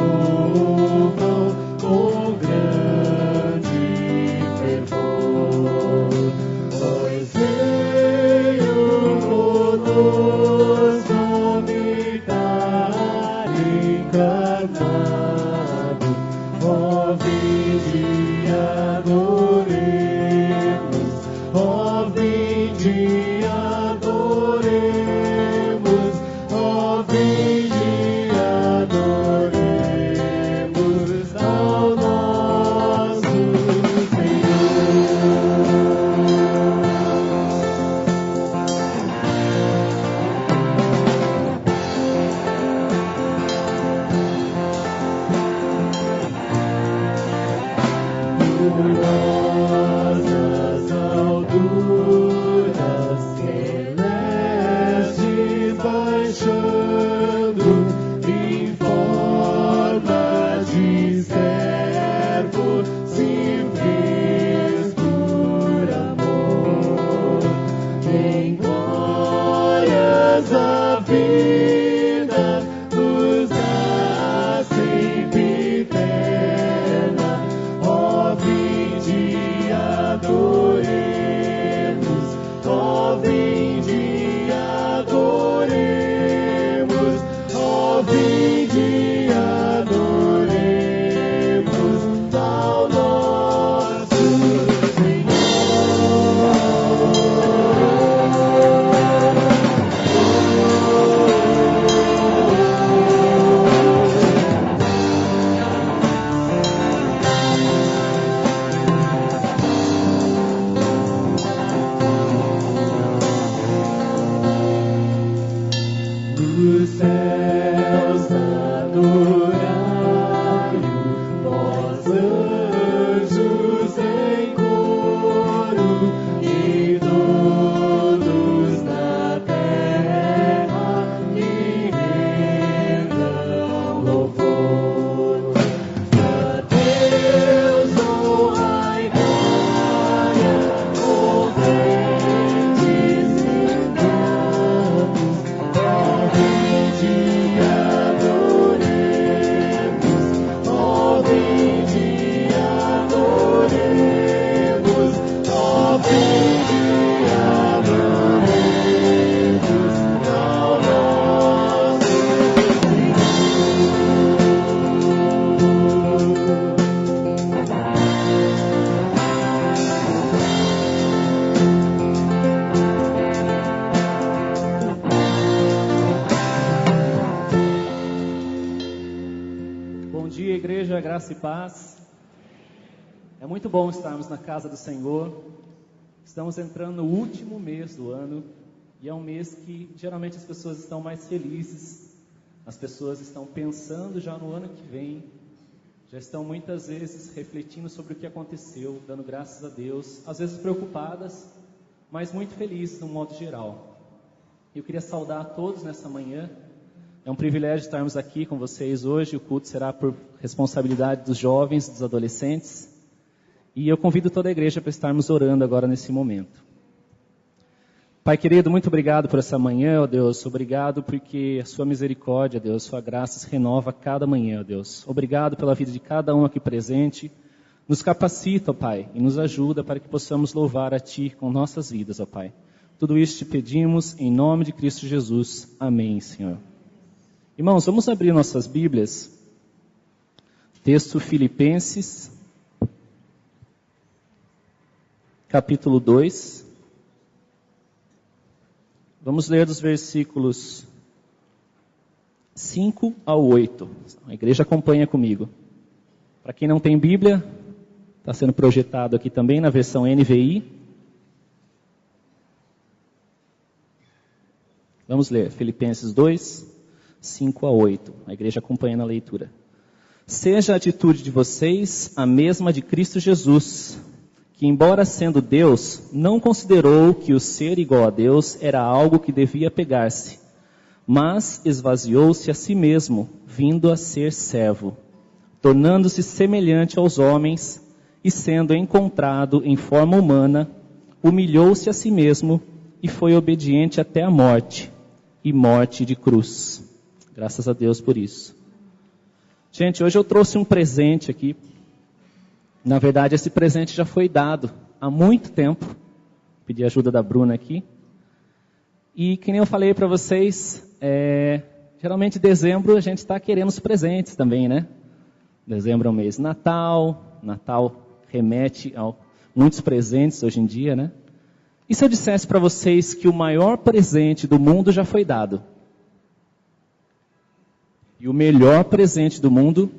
louvam com grande fervor, pois veio conosco habitar encarnado. Ó, vinde e adoremos, ó, vinde e adoremos, ó, vinde e adoremos ao nosso gloriosas alturas celestes baixando em forma de servo, se fez por amor. Em glórias a vida nos dá sempre eterna. Ó, vinde e adoremos, ó, vinde e adoremos, ó, vinde e adoremos ao nosso Senhor. Dos céus adorai-o, vós anjos em coro, e todos na terra lhe rendam louvor. A Deus honra e glória, com grandes encantos. Ó, vinde e adoremos, ó, vinde e adoremos, ó, vinde e adoremos ao nosso Senhor. Bom dia, igreja, graça e paz. É muito bom estarmos na casa do Senhor. Estamos entrando no último mês do ano e é um mês que geralmente as pessoas estão mais felizes, as pessoas estão pensando já no ano que vem, já estão muitas vezes refletindo sobre o que aconteceu, dando graças a Deus, às vezes preocupadas, mas muito felizes no modo geral. Eu queria saudar a todos nessa manhã. É um privilégio estarmos aqui com vocês hoje. O culto será por responsabilidade dos jovens, dos adolescentes. E eu convido toda a igreja para estarmos orando agora nesse momento. Pai querido, muito obrigado por essa manhã, ó Deus. Obrigado porque a sua misericórdia, ó Deus, sua graça se renova a cada manhã, ó Deus. Obrigado pela vida de cada um aqui presente. Nos capacita, ó Pai, e nos ajuda para que possamos louvar a Ti com nossas vidas, ó Pai. Tudo isso te pedimos em nome de Cristo Jesus. Amém, Senhor. Irmãos, vamos abrir nossas Bíblias. Texto Filipenses, capítulo 2. Vamos ler dos versículos 5 ao 8. A igreja acompanha comigo. Para quem não tem Bíblia, está sendo projetado aqui também na versão NVI. Vamos ler Filipenses 2, 5 a 8. A igreja acompanha na leitura. Seja a atitude de vocês a mesma de Cristo Jesus, que embora sendo Deus, não considerou que o ser igual a Deus era algo que devia pegar-se, mas esvaziou-se a si mesmo, vindo a ser servo, tornando-se semelhante aos homens e sendo encontrado em forma humana, humilhou-se a si mesmo e foi obediente até a morte, e morte de cruz. Graças a Deus por isso. Gente, hoje eu trouxe um presente aqui. Na verdade, esse presente já foi dado há muito tempo. Pedi ajuda da Bruna aqui. E, que nem eu falei para vocês, geralmente em dezembro a gente está querendo os presentes também, né? Dezembro é o mês Natal. Natal remete a muitos presentes hoje em dia, né? E se eu dissesse para vocês que o maior presente do mundo já foi dado? E o melhor presente do mundo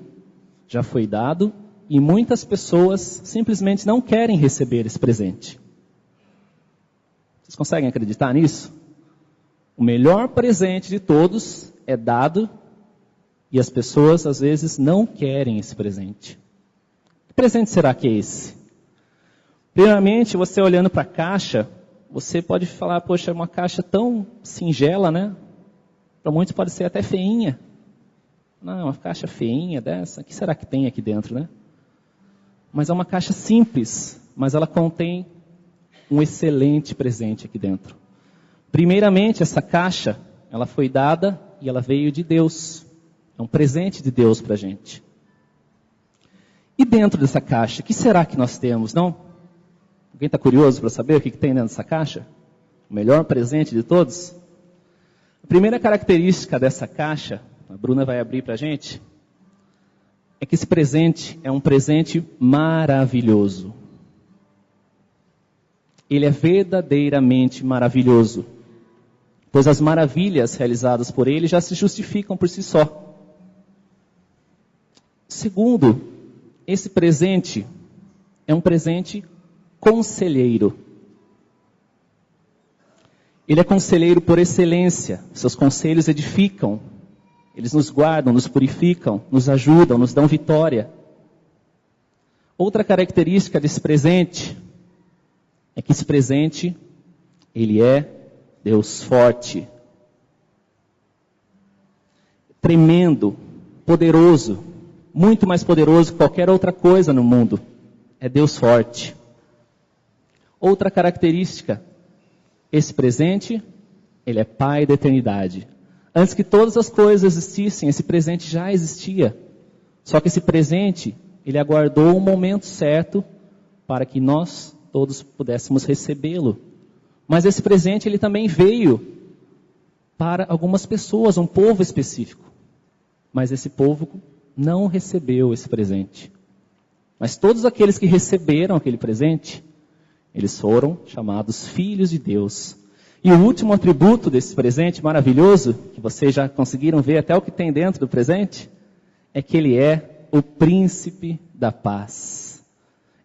já foi dado e muitas pessoas simplesmente não querem receber esse presente. Vocês conseguem acreditar nisso? O melhor presente de todos é dado e as pessoas às vezes não querem esse presente. Que presente será que é esse? Primeiramente, você olhando para a caixa, você pode falar, poxa, é uma caixa tão singela, né? Para muitos pode ser até feinha. Não, uma caixa feinha dessa, o que será que tem aqui dentro, né? Mas é uma caixa simples, mas ela contém um excelente presente aqui dentro. Primeiramente, essa caixa, ela foi dada e ela veio de Deus. É um presente de Deus para a gente. E dentro dessa caixa, o que será que nós temos, não? Alguém está curioso para saber o que tem dentro dessa caixa? O melhor presente de todos? A primeira característica dessa caixa, a Bruna vai abrir para a gente, é que esse presente é um presente maravilhoso. Ele é verdadeiramente maravilhoso, pois as maravilhas realizadas por ele já se justificam por si só. Segundo, esse presente é um presente conselheiro. Ele é conselheiro por excelência, seus conselhos edificam. Eles nos guardam, nos purificam, nos ajudam, nos dão vitória. Outra característica desse presente é que esse presente, ele é Deus forte. Tremendo, poderoso, muito mais poderoso que qualquer outra coisa no mundo. É Deus forte. Outra característica, esse presente, ele é Pai da eternidade. Antes que todas as coisas existissem, esse presente já existia. Só que esse presente, ele aguardou o momento certo para que nós todos pudéssemos recebê-lo. Mas esse presente, ele também veio para algumas pessoas, um povo específico. Mas esse povo não recebeu esse presente. Mas todos aqueles que receberam aquele presente, eles foram chamados filhos de Deus. E o último atributo desse presente maravilhoso, que vocês já conseguiram ver até o que tem dentro do presente, é que ele é o príncipe da paz.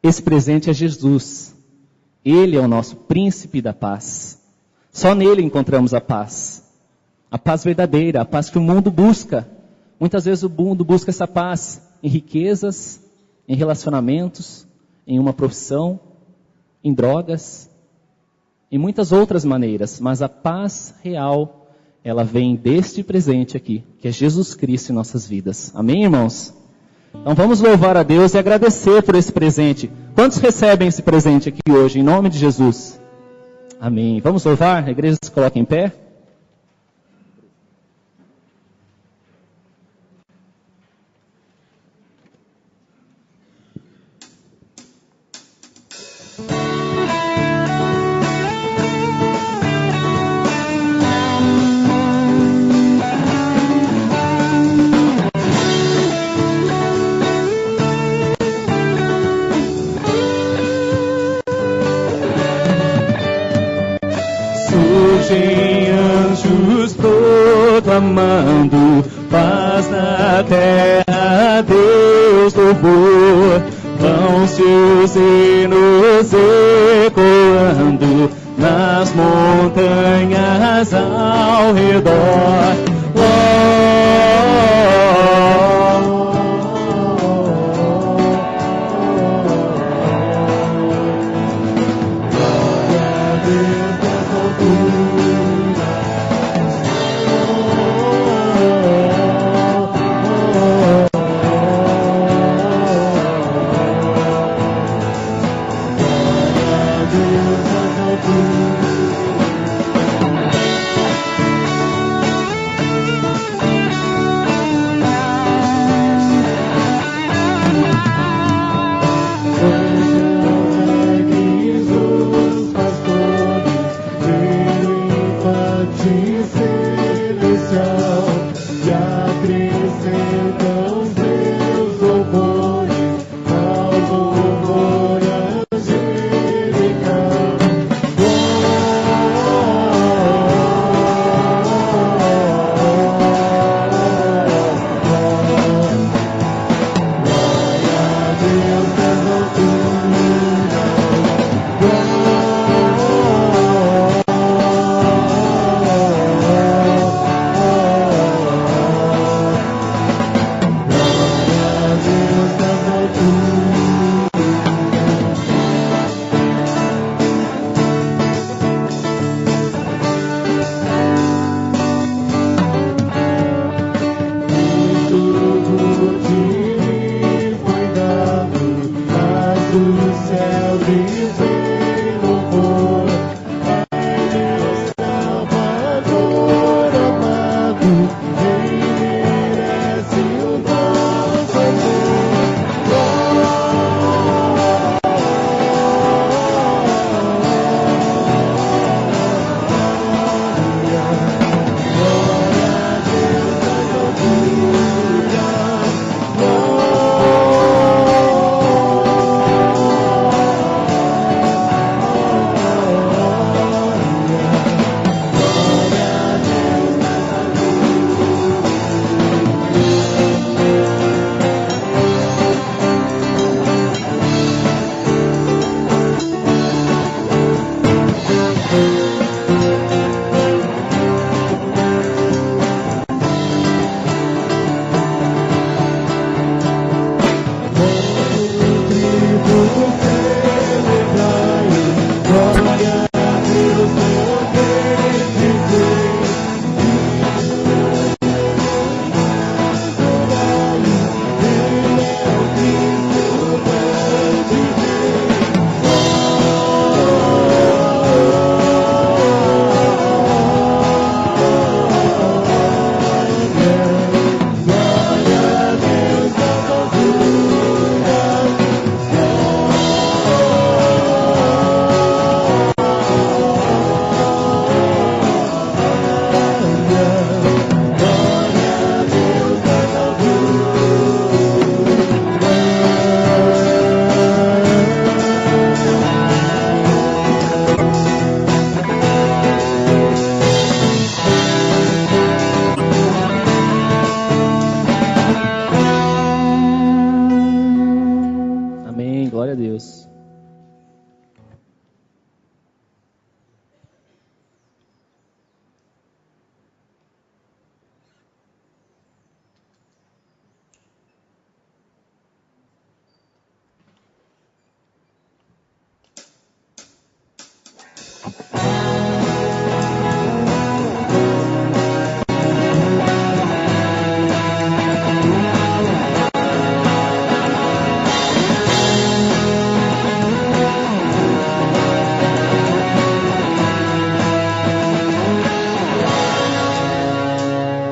Esse presente é Jesus. Ele é o nosso príncipe da paz. Só nele encontramos a paz. A paz verdadeira, a paz que o mundo busca. Muitas vezes o mundo busca essa paz em riquezas, em relacionamentos, em uma profissão, em drogas, em muitas outras maneiras, mas a paz real, ela vem deste presente aqui, que é Jesus Cristo em nossas vidas. Amém, irmãos? Então vamos louvar a Deus e agradecer por esse presente. Quantos recebem esse presente aqui hoje, em nome de Jesus? Amém. Vamos louvar? A igreja se coloca em pé. Surgem anjos proclamando paz na terra, Deus louvor. Vão-se os hinos ecoando nas montanhas ao redor. Deus.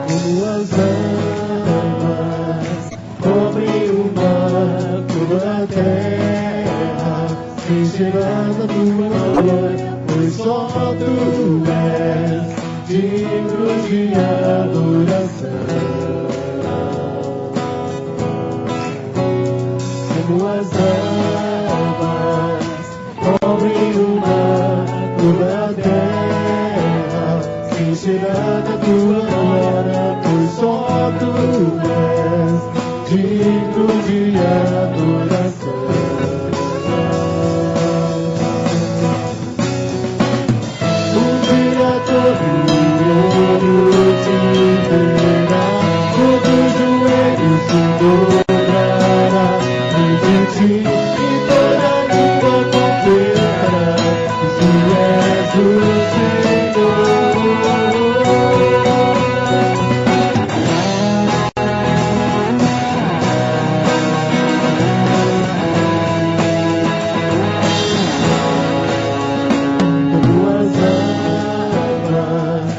Como as águas cobrem o mar, toda a terra se encherá da tua glória, pois só tu és digno de adoração. Como as águas cobrem o mar, toda a terra se encherá da tua glória, pois só tu és digno de adoração. Um dia todo olho te verá, todo joelho se dobrará diante de ti, e toda língua confessará que tu és o Senhor. Como as águas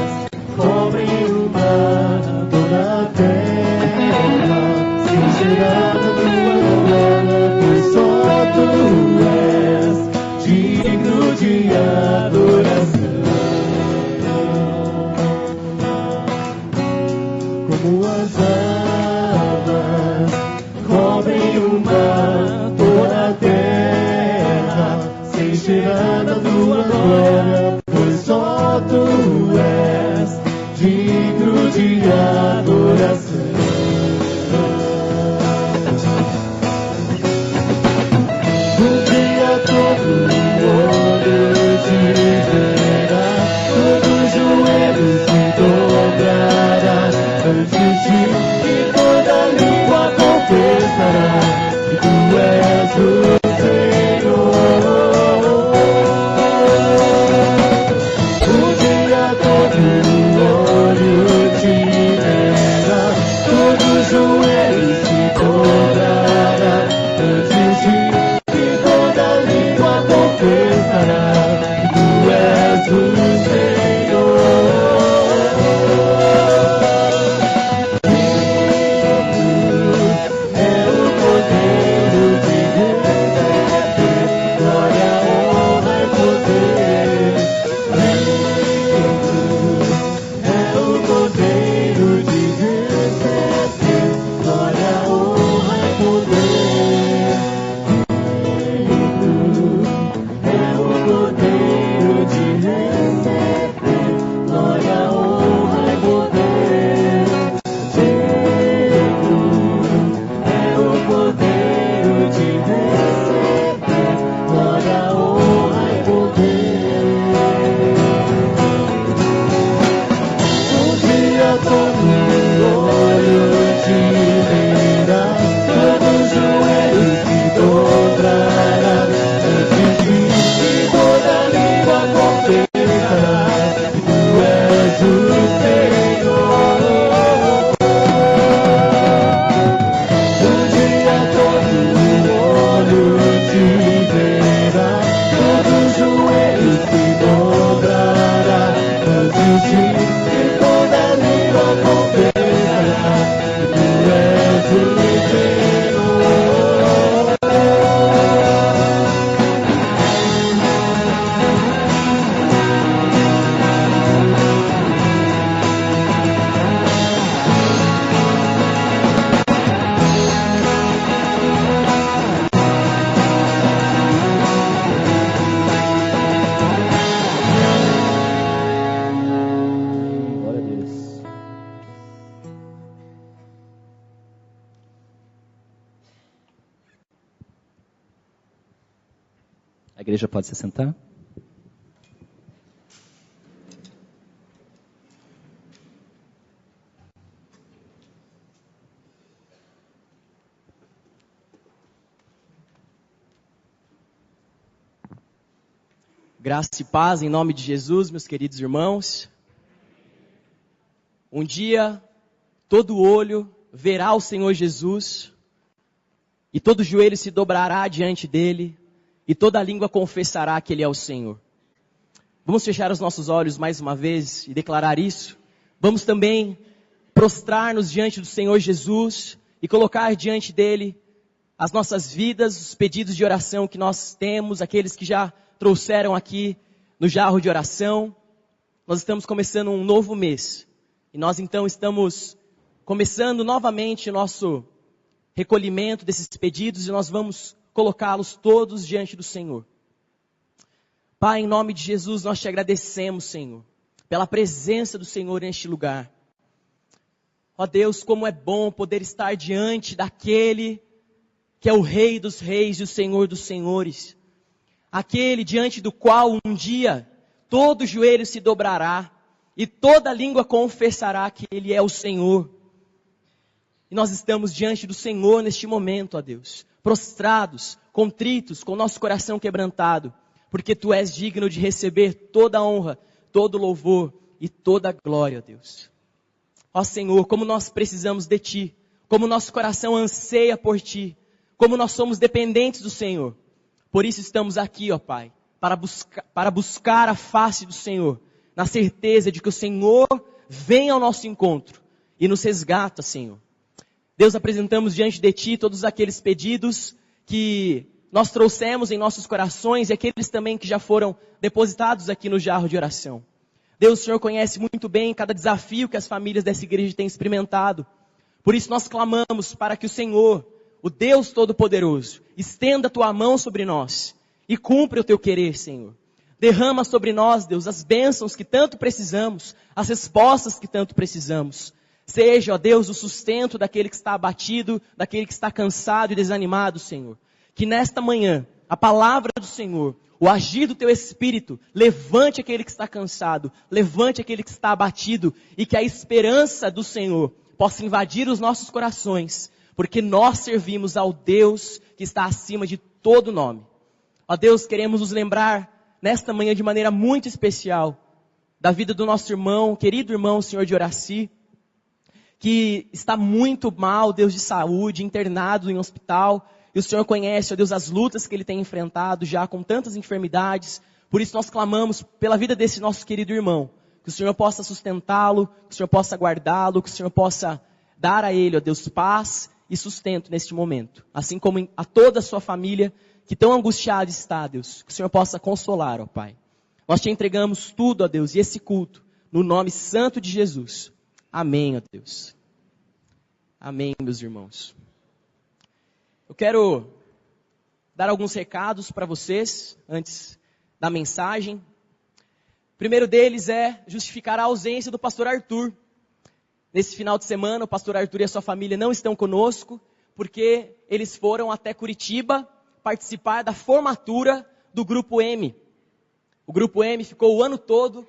cobrem o mar, toda a terra se encherá da tua glória, pois só tu és digno de adoração. Como as águas cobrem o mar, toda a terra se encherá da tua glória, pois só tu és digno de adoração. Um dia todo olho te verá, todo joelho se dobrará ante ti, e toda língua confessará que tu A igreja pode se sentar. Graça e paz em nome de Jesus, meus queridos irmãos. Um dia, todo olho verá o Senhor Jesus, e todo joelho se dobrará diante dele, e toda língua confessará que ele é o Senhor. Vamos fechar os nossos olhos mais uma vez e declarar isso. Vamos também prostrar-nos diante do Senhor Jesus e colocar diante dele as nossas vidas, os pedidos de oração que nós temos, aqueles que já trouxeram aqui no jarro de oração. Nós estamos começando um novo mês. E nós então estamos começando novamente o nosso recolhimento desses pedidos e nós vamos colocá-los todos diante do Senhor. Pai, em nome de Jesus, nós te agradecemos, Senhor, pela presença do Senhor neste lugar. Ó Deus, como é bom poder estar diante daquele que é o Rei dos Reis e o Senhor dos Senhores. Aquele diante do qual um dia todo joelho se dobrará e toda língua confessará que Ele é o Senhor. E nós estamos diante do Senhor neste momento, ó Deus, prostrados, contritos, com nosso coração quebrantado, porque Tu és digno de receber toda a honra, todo o louvor e toda a glória, ó Deus. Ó Senhor, como nós precisamos de Ti, como nosso coração anseia por Ti, como nós somos dependentes do Senhor. Por isso estamos aqui, ó Pai, para buscar a face do Senhor, na certeza de que o Senhor vem ao nosso encontro e nos resgata, Senhor. Deus, apresentamos diante de Ti todos aqueles pedidos que nós trouxemos em nossos corações e aqueles também que já foram depositados aqui no jarro de oração. Deus, o Senhor conhece muito bem cada desafio que as famílias dessa igreja têm experimentado. Por isso nós clamamos para que o Senhor, o Deus Todo-Poderoso, estenda a Tua mão sobre nós e cumpre o Teu querer, Senhor. Derrama sobre nós, Deus, as bênçãos que tanto precisamos, as respostas que tanto precisamos. Seja, ó Deus, o sustento daquele que está abatido, daquele que está cansado e desanimado, Senhor. Que nesta manhã, a palavra do Senhor, o agir do Teu Espírito, levante aquele que está cansado, levante aquele que está abatido, e que a esperança do Senhor possa invadir os nossos corações, porque nós servimos ao Deus que está acima de todo nome. Ó Deus, queremos nos lembrar nesta manhã de maneira muito especial da vida do nosso irmão, querido irmão, Senhor de Horaci, que está muito mal, Deus, de saúde, internado em hospital. E o Senhor conhece, ó Deus, as lutas que ele tem enfrentado já com tantas enfermidades. Por isso nós clamamos pela vida desse nosso querido irmão, que o Senhor possa sustentá-lo, que o Senhor possa guardá-lo, que o Senhor possa dar a ele, ó Deus, paz e sustento neste momento, assim como a toda a sua família que tão angustiada está, Deus, que o Senhor possa consolar, ó Pai. Nós Te entregamos tudo, ó Deus, e esse culto, no nome santo de Jesus. Amém, ó Deus. Amém, meus irmãos. Eu quero dar alguns recados para vocês, antes da mensagem. O primeiro deles é justificar a ausência do pastor Arthur. Nesse final de semana, o pastor Arthur e a sua família não estão conosco, porque eles foram até Curitiba participar da formatura do Grupo M. O Grupo M ficou o ano todo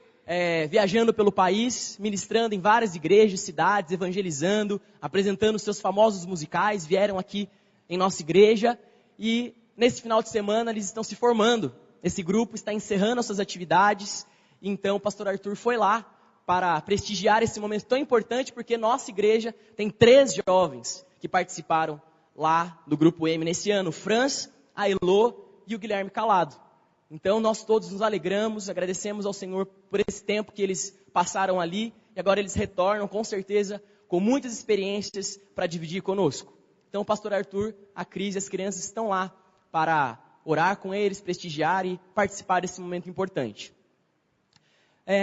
viajando pelo país, ministrando em várias igrejas, cidades, evangelizando, apresentando seus famosos musicais, vieram aqui em nossa igreja e nesse final de semana eles estão se formando. Esse grupo está encerrando as suas atividades, então o pastor Arthur foi lá para prestigiar esse momento tão importante, porque nossa igreja tem 3 jovens que participaram lá do Grupo M nesse ano, o Franz, a Elô e o Guilherme Calado. Então nós todos nos alegramos, agradecemos ao Senhor por esse tempo que eles passaram ali, e agora eles retornam com certeza com muitas experiências para dividir conosco. Então o pastor Arthur, a Cris e as crianças estão lá para orar com eles, prestigiar e participar desse momento importante.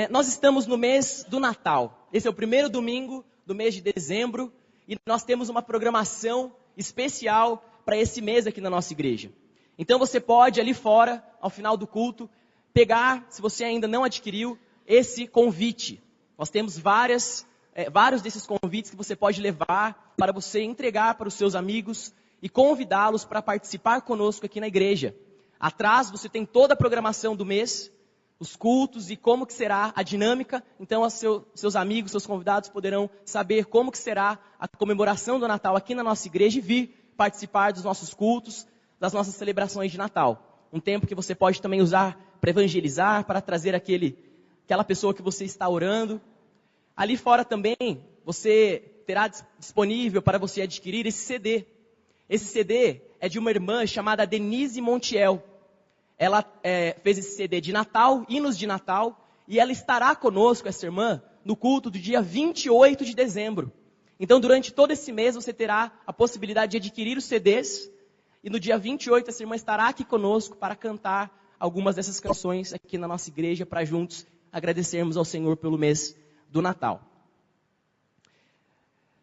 Nós estamos no mês do Natal. Esse é o primeiro domingo do mês de dezembro e nós temos uma programação especial para esse mês aqui na nossa igreja. Então você pode ali fora, ao final do culto, pegar, se você ainda não adquiriu, esse convite. Nós temos vários desses convites que você pode levar para você entregar para os seus amigos e convidá-los para participar conosco aqui na igreja. Atrás você tem toda a programação do mês, os cultos e como que será a dinâmica. Então seus amigos, seus convidados poderão saber como que será a comemoração do Natal aqui na nossa igreja e vir participar dos nossos cultos, das nossas celebrações de Natal. Um tempo que você pode também usar para evangelizar, para trazer aquela pessoa que você está orando. Ali fora também você terá disponível para você adquirir esse CD. Esse CD é de uma irmã chamada Denise Montiel. Ela fez esse CD de Natal, hinos de Natal, e ela estará conosco, essa irmã, no culto do dia 28 de dezembro. Então, durante todo esse mês, você terá a possibilidade de adquirir os CDs, e no dia 28, essa irmã estará aqui conosco para cantar algumas dessas canções aqui na nossa igreja, para juntos agradecermos ao Senhor pelo mês do Natal.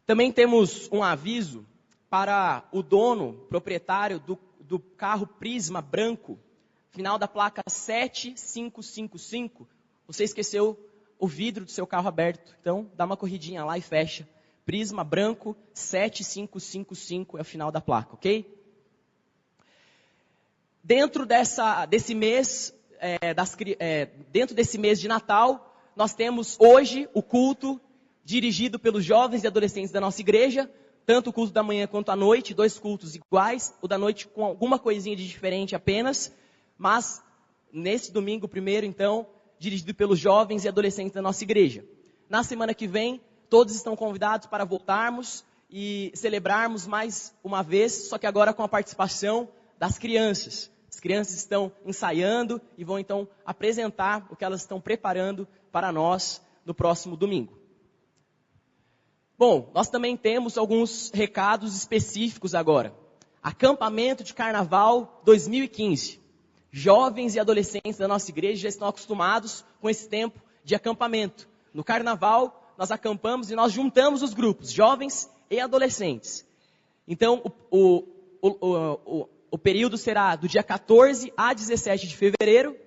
Também temos um aviso para o dono, proprietário do carro Prisma branco, final da placa 7555, você esqueceu o vidro do seu carro aberto. Então, dá uma corridinha lá e fecha. Prisma branco 7555 é o final da placa, ok? Dentro desse mês, dentro desse mês de Natal, nós temos hoje o culto dirigido pelos jovens e adolescentes da nossa igreja, tanto o culto da manhã quanto à noite, 2 cultos iguais, o da noite com alguma coisinha de diferente apenas, mas nesse domingo primeiro, então, dirigido pelos jovens e adolescentes da nossa igreja. Na semana que vem, todos estão convidados para voltarmos e celebrarmos mais uma vez, só que agora com a participação das crianças. As crianças estão ensaiando e vão então apresentar o que elas estão preparando para nós no próximo domingo. Bom, nós também temos alguns recados específicos agora. Acampamento de Carnaval 2015. Jovens e adolescentes da nossa igreja já estão acostumados com esse tempo de acampamento. No Carnaval, nós acampamos e nós juntamos os grupos, jovens e adolescentes. Então, o período será do dia 14 a 17 de fevereiro.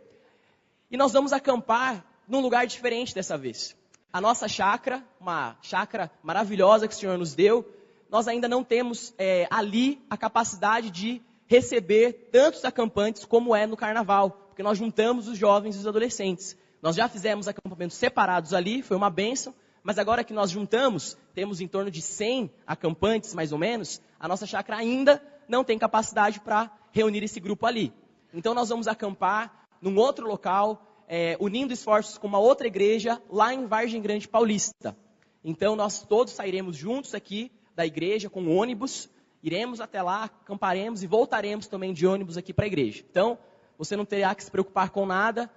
E nós vamos acampar num lugar diferente dessa vez. A nossa chácara, uma chácara maravilhosa que o Senhor nos deu, nós ainda não temos ali a capacidade de receber tantos acampantes como é no Carnaval, porque nós juntamos os jovens e os adolescentes. Nós já fizemos acampamentos separados ali, foi uma bênção, mas agora que nós juntamos, temos em torno de 100 acampantes mais ou menos, a nossa chácara ainda não tem capacidade para reunir esse grupo ali. Então nós vamos acampar num outro local, unindo esforços com uma outra igreja, lá em Vargem Grande Paulista. Então nós todos sairemos juntos aqui da igreja com ônibus, iremos até lá, acamparemos e voltaremos também de ônibus aqui para a igreja. Então, você não terá que se preocupar com nada,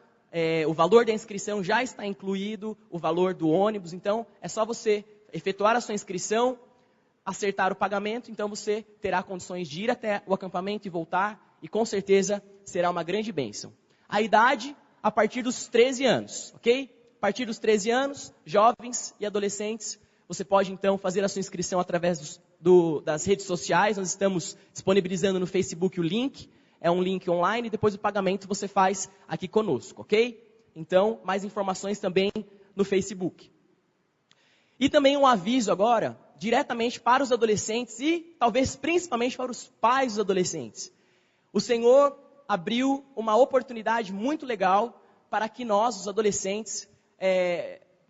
o valor da inscrição já está incluído, o valor do ônibus, então é só você efetuar a sua inscrição, acertar o pagamento, então você terá condições de ir até o acampamento e voltar, e com certeza será uma grande bênção. A idade, a partir dos 13 anos, ok? A partir dos 13 anos, jovens e adolescentes, você pode então fazer a sua inscrição através das redes sociais. Nós estamos disponibilizando no Facebook o link, é um link online, e depois o pagamento você faz aqui conosco, ok? Então, mais informações também no Facebook. E também um aviso agora, diretamente para os adolescentes e talvez principalmente para os pais dos adolescentes. O Senhor abriu uma oportunidade muito legal para que nós, os adolescentes,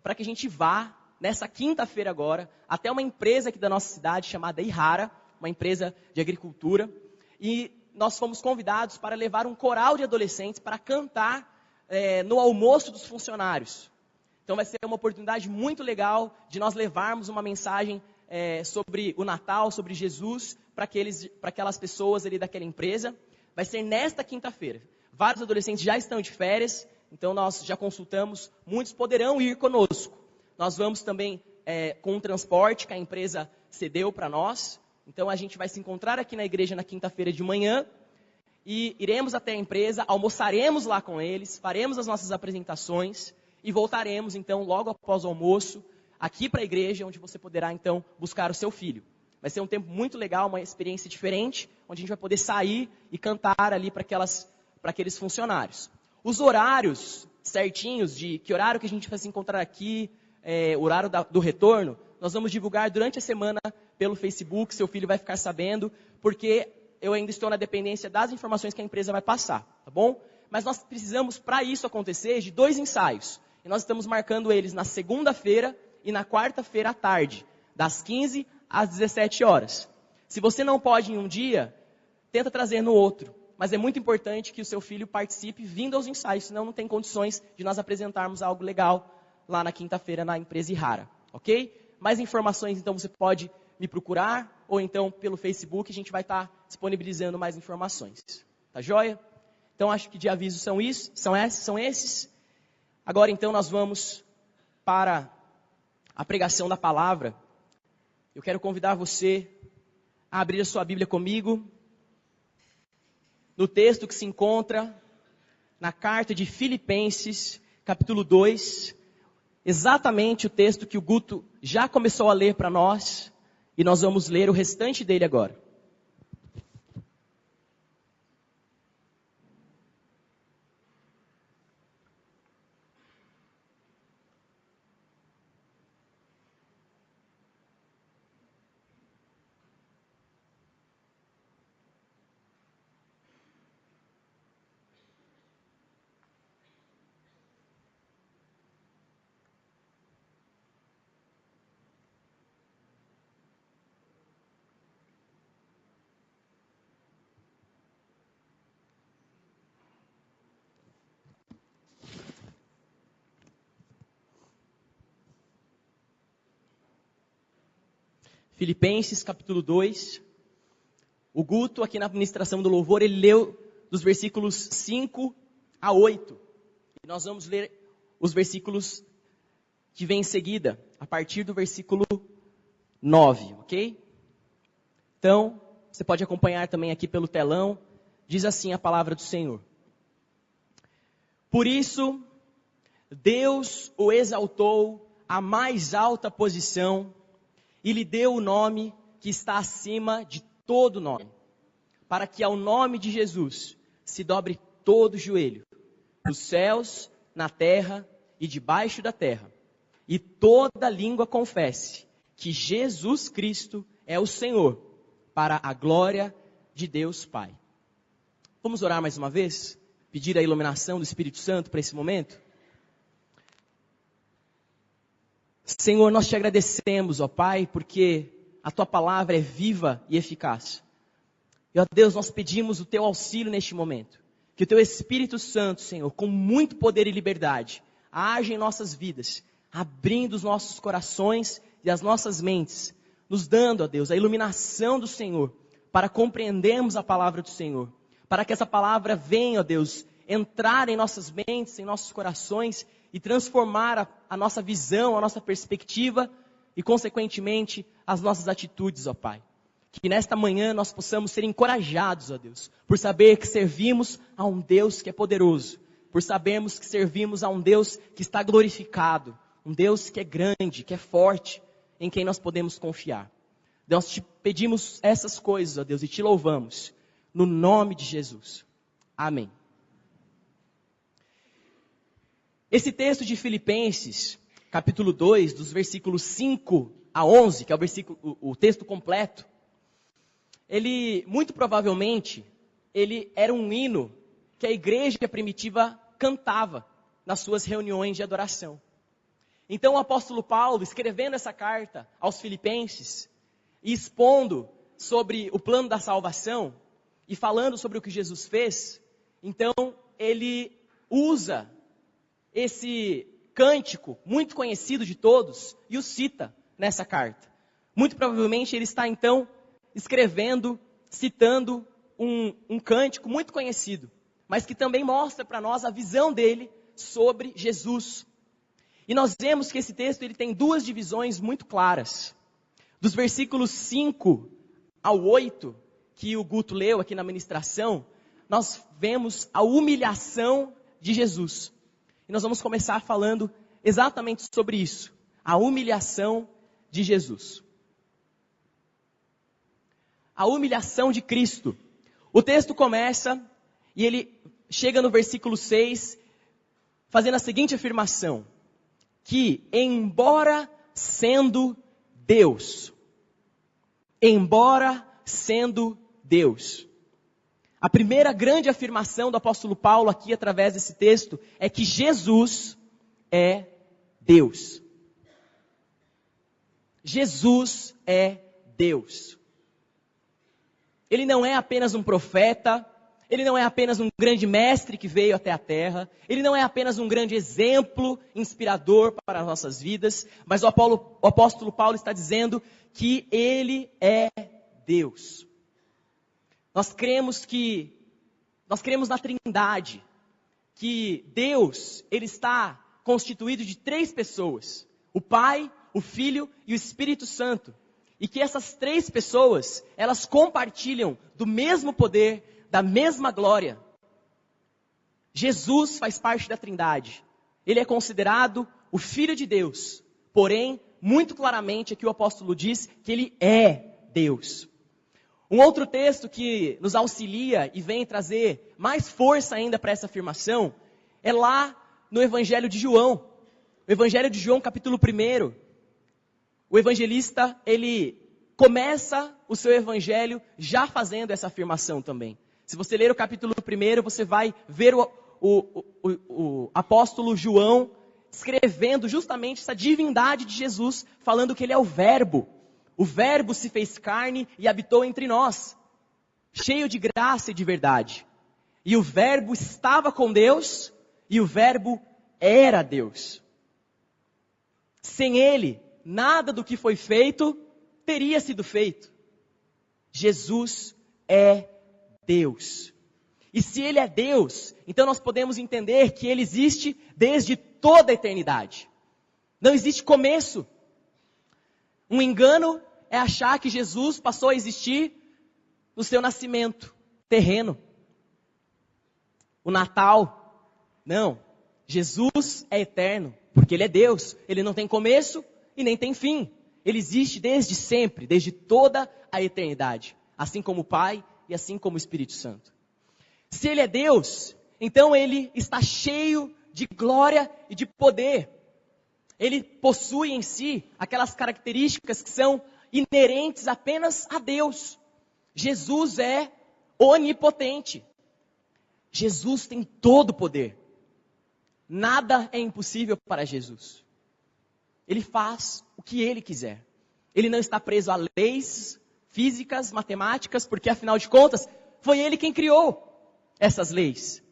para que a gente vá nessa quinta-feira agora, até uma empresa aqui da nossa cidade chamada Ihara, uma empresa de agricultura, e nós fomos convidados para levar um coral de adolescentes para cantar no almoço dos funcionários. Então vai ser uma oportunidade muito legal de nós levarmos uma mensagem sobre o Natal, sobre Jesus, para aquelas pessoas ali daquela empresa. Vai ser nesta quinta-feira. Vários adolescentes já estão de férias, então nós já consultamos, muitos poderão ir conosco. Nós vamos também com um transporte que a empresa cedeu para nós. Então a gente vai se encontrar aqui na igreja na quinta-feira de manhã e iremos até a empresa, almoçaremos lá com eles, faremos as nossas apresentações e voltaremos então logo após o almoço aqui para a igreja, onde você poderá então buscar o seu filho. Vai ser um tempo muito legal, uma experiência diferente, onde a gente vai poder sair e cantar ali para aqueles funcionários. Os horários certinhos de que horário que a gente vai se encontrar aqui, o horário do retorno, nós vamos divulgar durante a semana pelo Facebook, seu filho vai ficar sabendo, porque eu ainda estou na dependência das informações que a empresa vai passar, tá bom? Mas nós precisamos, para isso acontecer, de 2 ensaios. E nós estamos marcando eles na segunda-feira e na quarta-feira à tarde, das 15 às 17 horas. Se você não pode em um dia, tenta trazer no outro. Mas é muito importante que o seu filho participe vindo aos ensaios, senão não tem condições de nós apresentarmos algo legal lá na quinta-feira na empresa Ihara, ok? Mais informações, então, você pode me procurar, ou então pelo Facebook, a gente vai estar disponibilizando mais informações. Tá joia? Então, acho que de aviso são esses. Agora, então, nós vamos para a pregação da palavra. Eu quero convidar você a abrir a sua Bíblia comigo, no texto que se encontra na carta de Filipenses, capítulo 2, exatamente o texto que o Guto já começou a ler para nós, e nós vamos ler o restante dele agora. Filipenses capítulo 2, o Guto aqui na administração do louvor, ele leu dos versículos 5 a 8. E nós vamos ler os versículos que vêm em seguida, a partir do versículo 9, ok? Então, você pode acompanhar também aqui pelo telão, diz assim a palavra do Senhor. Por isso, Deus o exaltou à mais alta posição, e lhe deu o nome que está acima de todo nome, para que ao nome de Jesus se dobre todo o joelho, nos céus, na terra e debaixo da terra, e toda língua confesse que Jesus Cristo é o Senhor, para a glória de Deus Pai. Vamos orar mais uma vez? Pedir a iluminação do Espírito Santo para esse momento? Senhor, nós te agradecemos, ó Pai, porque a Tua palavra é viva e eficaz. E, ó Deus, nós pedimos o Teu auxílio neste momento. Que o Teu Espírito Santo, Senhor, com muito poder e liberdade, age em nossas vidas, abrindo os nossos corações e as nossas mentes, nos dando, ó Deus, a iluminação do Senhor, para compreendermos a palavra do Senhor. Para que essa palavra venha, ó Deus, entrar em nossas mentes, em nossos corações, e transformar a nossa visão, a nossa perspectiva e, consequentemente, as nossas atitudes, ó Pai. Que nesta manhã nós possamos ser encorajados, ó Deus, por saber que servimos a um Deus que é poderoso, por sabermos que servimos a um Deus que está glorificado, um Deus que é grande, que é forte, em quem nós podemos confiar. Nós te pedimos essas coisas, ó Deus, e te louvamos, no nome de Jesus. Amém. Esse texto de Filipenses, capítulo 2, dos versículos 5 a 11, que é o texto completo, ele, muito provavelmente, ele era um hino que a igreja primitiva cantava nas suas reuniões de adoração. Então o apóstolo Paulo, escrevendo essa carta aos Filipenses, e expondo sobre o plano da salvação, e falando sobre o que Jesus fez, então ele usa esse cântico muito conhecido de todos e o cita nessa carta. Muito provavelmente ele está então escrevendo, citando um cântico muito conhecido, mas que também mostra para nós a visão dele sobre Jesus. E nós vemos que esse texto ele tem duas divisões muito claras. Dos versículos 5 ao 8, que o Guto leu aqui na ministração, nós vemos a humilhação de Jesus. E nós vamos começar falando exatamente sobre isso, a humilhação de Jesus. A humilhação de Cristo. O texto começa e ele chega no versículo 6, fazendo a seguinte afirmação: que embora sendo Deus, A primeira grande afirmação do apóstolo Paulo aqui através desse texto é que Jesus é Deus. Jesus é Deus. Ele não é apenas um profeta, ele não é apenas um grande mestre que veio até a terra, ele não é apenas um grande exemplo inspirador para as nossas vidas, mas o apóstolo Paulo está dizendo que ele é Deus. Nós cremos na Trindade, que Deus, ele está constituído de 3 pessoas, o Pai, o Filho e o Espírito Santo. E que essas 3 pessoas, elas compartilham do mesmo poder, da mesma glória. Jesus faz parte da Trindade. Ele é considerado o Filho de Deus. Porém, muito claramente aqui o apóstolo diz que ele é Deus. Um outro texto que nos auxilia e vem trazer mais força ainda para essa afirmação é lá no Evangelho de João. O Evangelho de João, capítulo 1. O evangelista, ele começa o seu evangelho já fazendo essa afirmação também. Se você ler o capítulo 1, você vai ver o apóstolo João escrevendo justamente essa divindade de Jesus, falando que ele é o Verbo. O Verbo se fez carne e habitou entre nós, cheio de graça e de verdade. E o Verbo estava com Deus, e o Verbo era Deus. Sem ele, nada do que foi feito teria sido feito. Jesus é Deus. E se ele é Deus, então nós podemos entender que ele existe desde toda a eternidade. Não existe começo. Um engano é achar que Jesus passou a existir no seu nascimento terreno. O Natal. Não. Jesus é eterno, porque ele é Deus. Ele não tem começo e nem tem fim. Ele existe desde sempre, desde toda a eternidade. Assim como o Pai e assim como o Espírito Santo. Se ele é Deus, então ele está cheio de glória e de poder. Ele possui em si aquelas características que são inerentes apenas a Deus. Jesus é onipotente. Jesus tem todo o poder. Nada é impossível para Jesus. Ele faz o que ele quiser. Ele não está preso a leis físicas, matemáticas, porque afinal de contas, foi ele quem criou essas leis.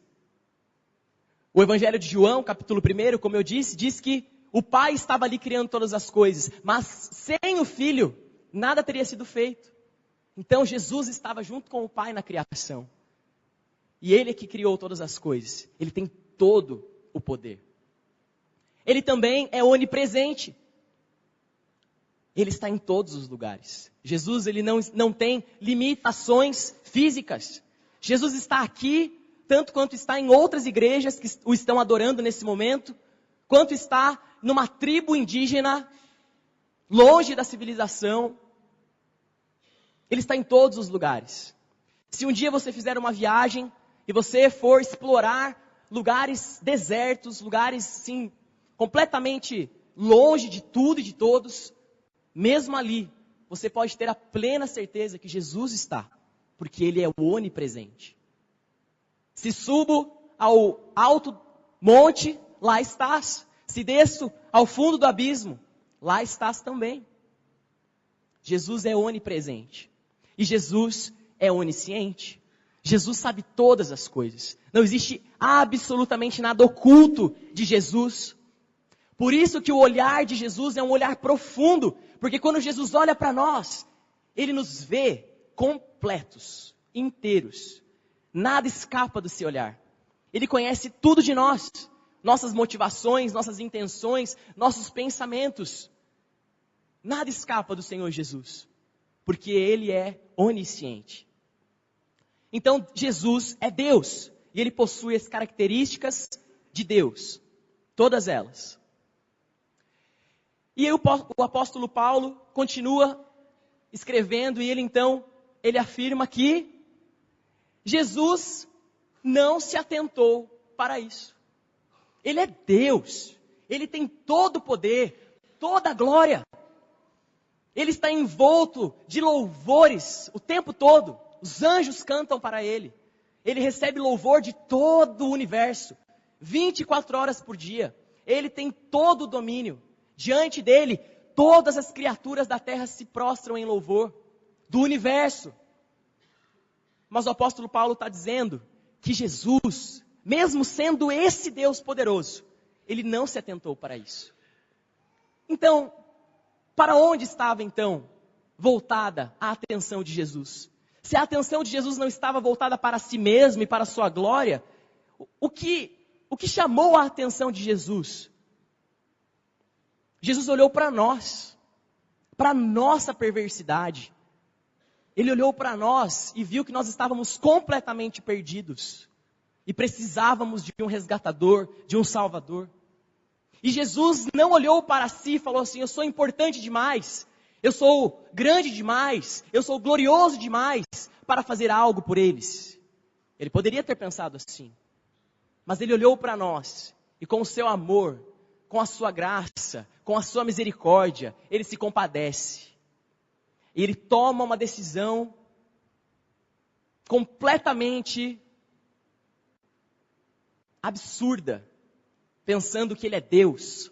O Evangelho de João, capítulo 1, como eu disse, diz que o Pai estava ali criando todas as coisas, mas sem o Filho, nada teria sido feito. Então Jesus estava junto com o Pai na criação. E ele é que criou todas as coisas. Ele tem todo o poder. Ele também é onipresente. Ele está em todos os lugares. Jesus, ele não tem limitações físicas. Jesus está aqui, tanto quanto está em outras igrejas que o estão adorando nesse momento, quanto está numa tribo indígena, longe da civilização. Ele está em todos os lugares. Se um dia você fizer uma viagem e você for explorar lugares desertos, lugares sim, completamente longe de tudo e de todos, mesmo ali, você pode ter a plena certeza que Jesus está, porque ele é o onipresente. Se subo ao alto monte, lá estás. Se desço ao fundo do abismo, lá estás também. Jesus é onipresente. E Jesus é onisciente. Jesus sabe todas as coisas. Não existe absolutamente nada oculto de Jesus. Por isso que o olhar de Jesus é um olhar profundo. Porque quando Jesus olha para nós, ele nos vê completos, inteiros. Nada escapa do seu olhar. Ele conhece tudo de nós. Nossas motivações, nossas intenções, nossos pensamentos. Nada escapa do Senhor Jesus. Porque ele é onisciente. Então Jesus é Deus. E ele possui as características de Deus. Todas elas. E aí o apóstolo Paulo continua escrevendo. E ele afirma que Jesus não se atentou para isso. Ele é Deus. Ele tem todo o poder, toda a glória. Ele está envolto de louvores o tempo todo. Os anjos cantam para ele. Ele recebe louvor de todo o universo, 24 horas por dia. Ele tem todo o domínio. Diante dele, todas as criaturas da terra se prostram em louvor do universo. Mas o apóstolo Paulo está dizendo que Jesus, mesmo sendo esse Deus poderoso, ele não se atentou para isso. Então, para onde estava então voltada a atenção de Jesus? Se a atenção de Jesus não estava voltada para si mesmo e para a sua glória, o que chamou a atenção de Jesus? Jesus olhou para nós, para a nossa perversidade. Ele olhou para nós e viu que nós estávamos completamente perdidos. E precisávamos de um resgatador, de um salvador. E Jesus não olhou para si e falou assim: eu sou importante demais, eu sou grande demais, eu sou glorioso demais para fazer algo por eles. Ele poderia ter pensado assim. Mas ele olhou para nós e com o seu amor, com a sua graça, com a sua misericórdia, ele se compadece. E ele toma uma decisão completamente absurda, pensando que ele é Deus,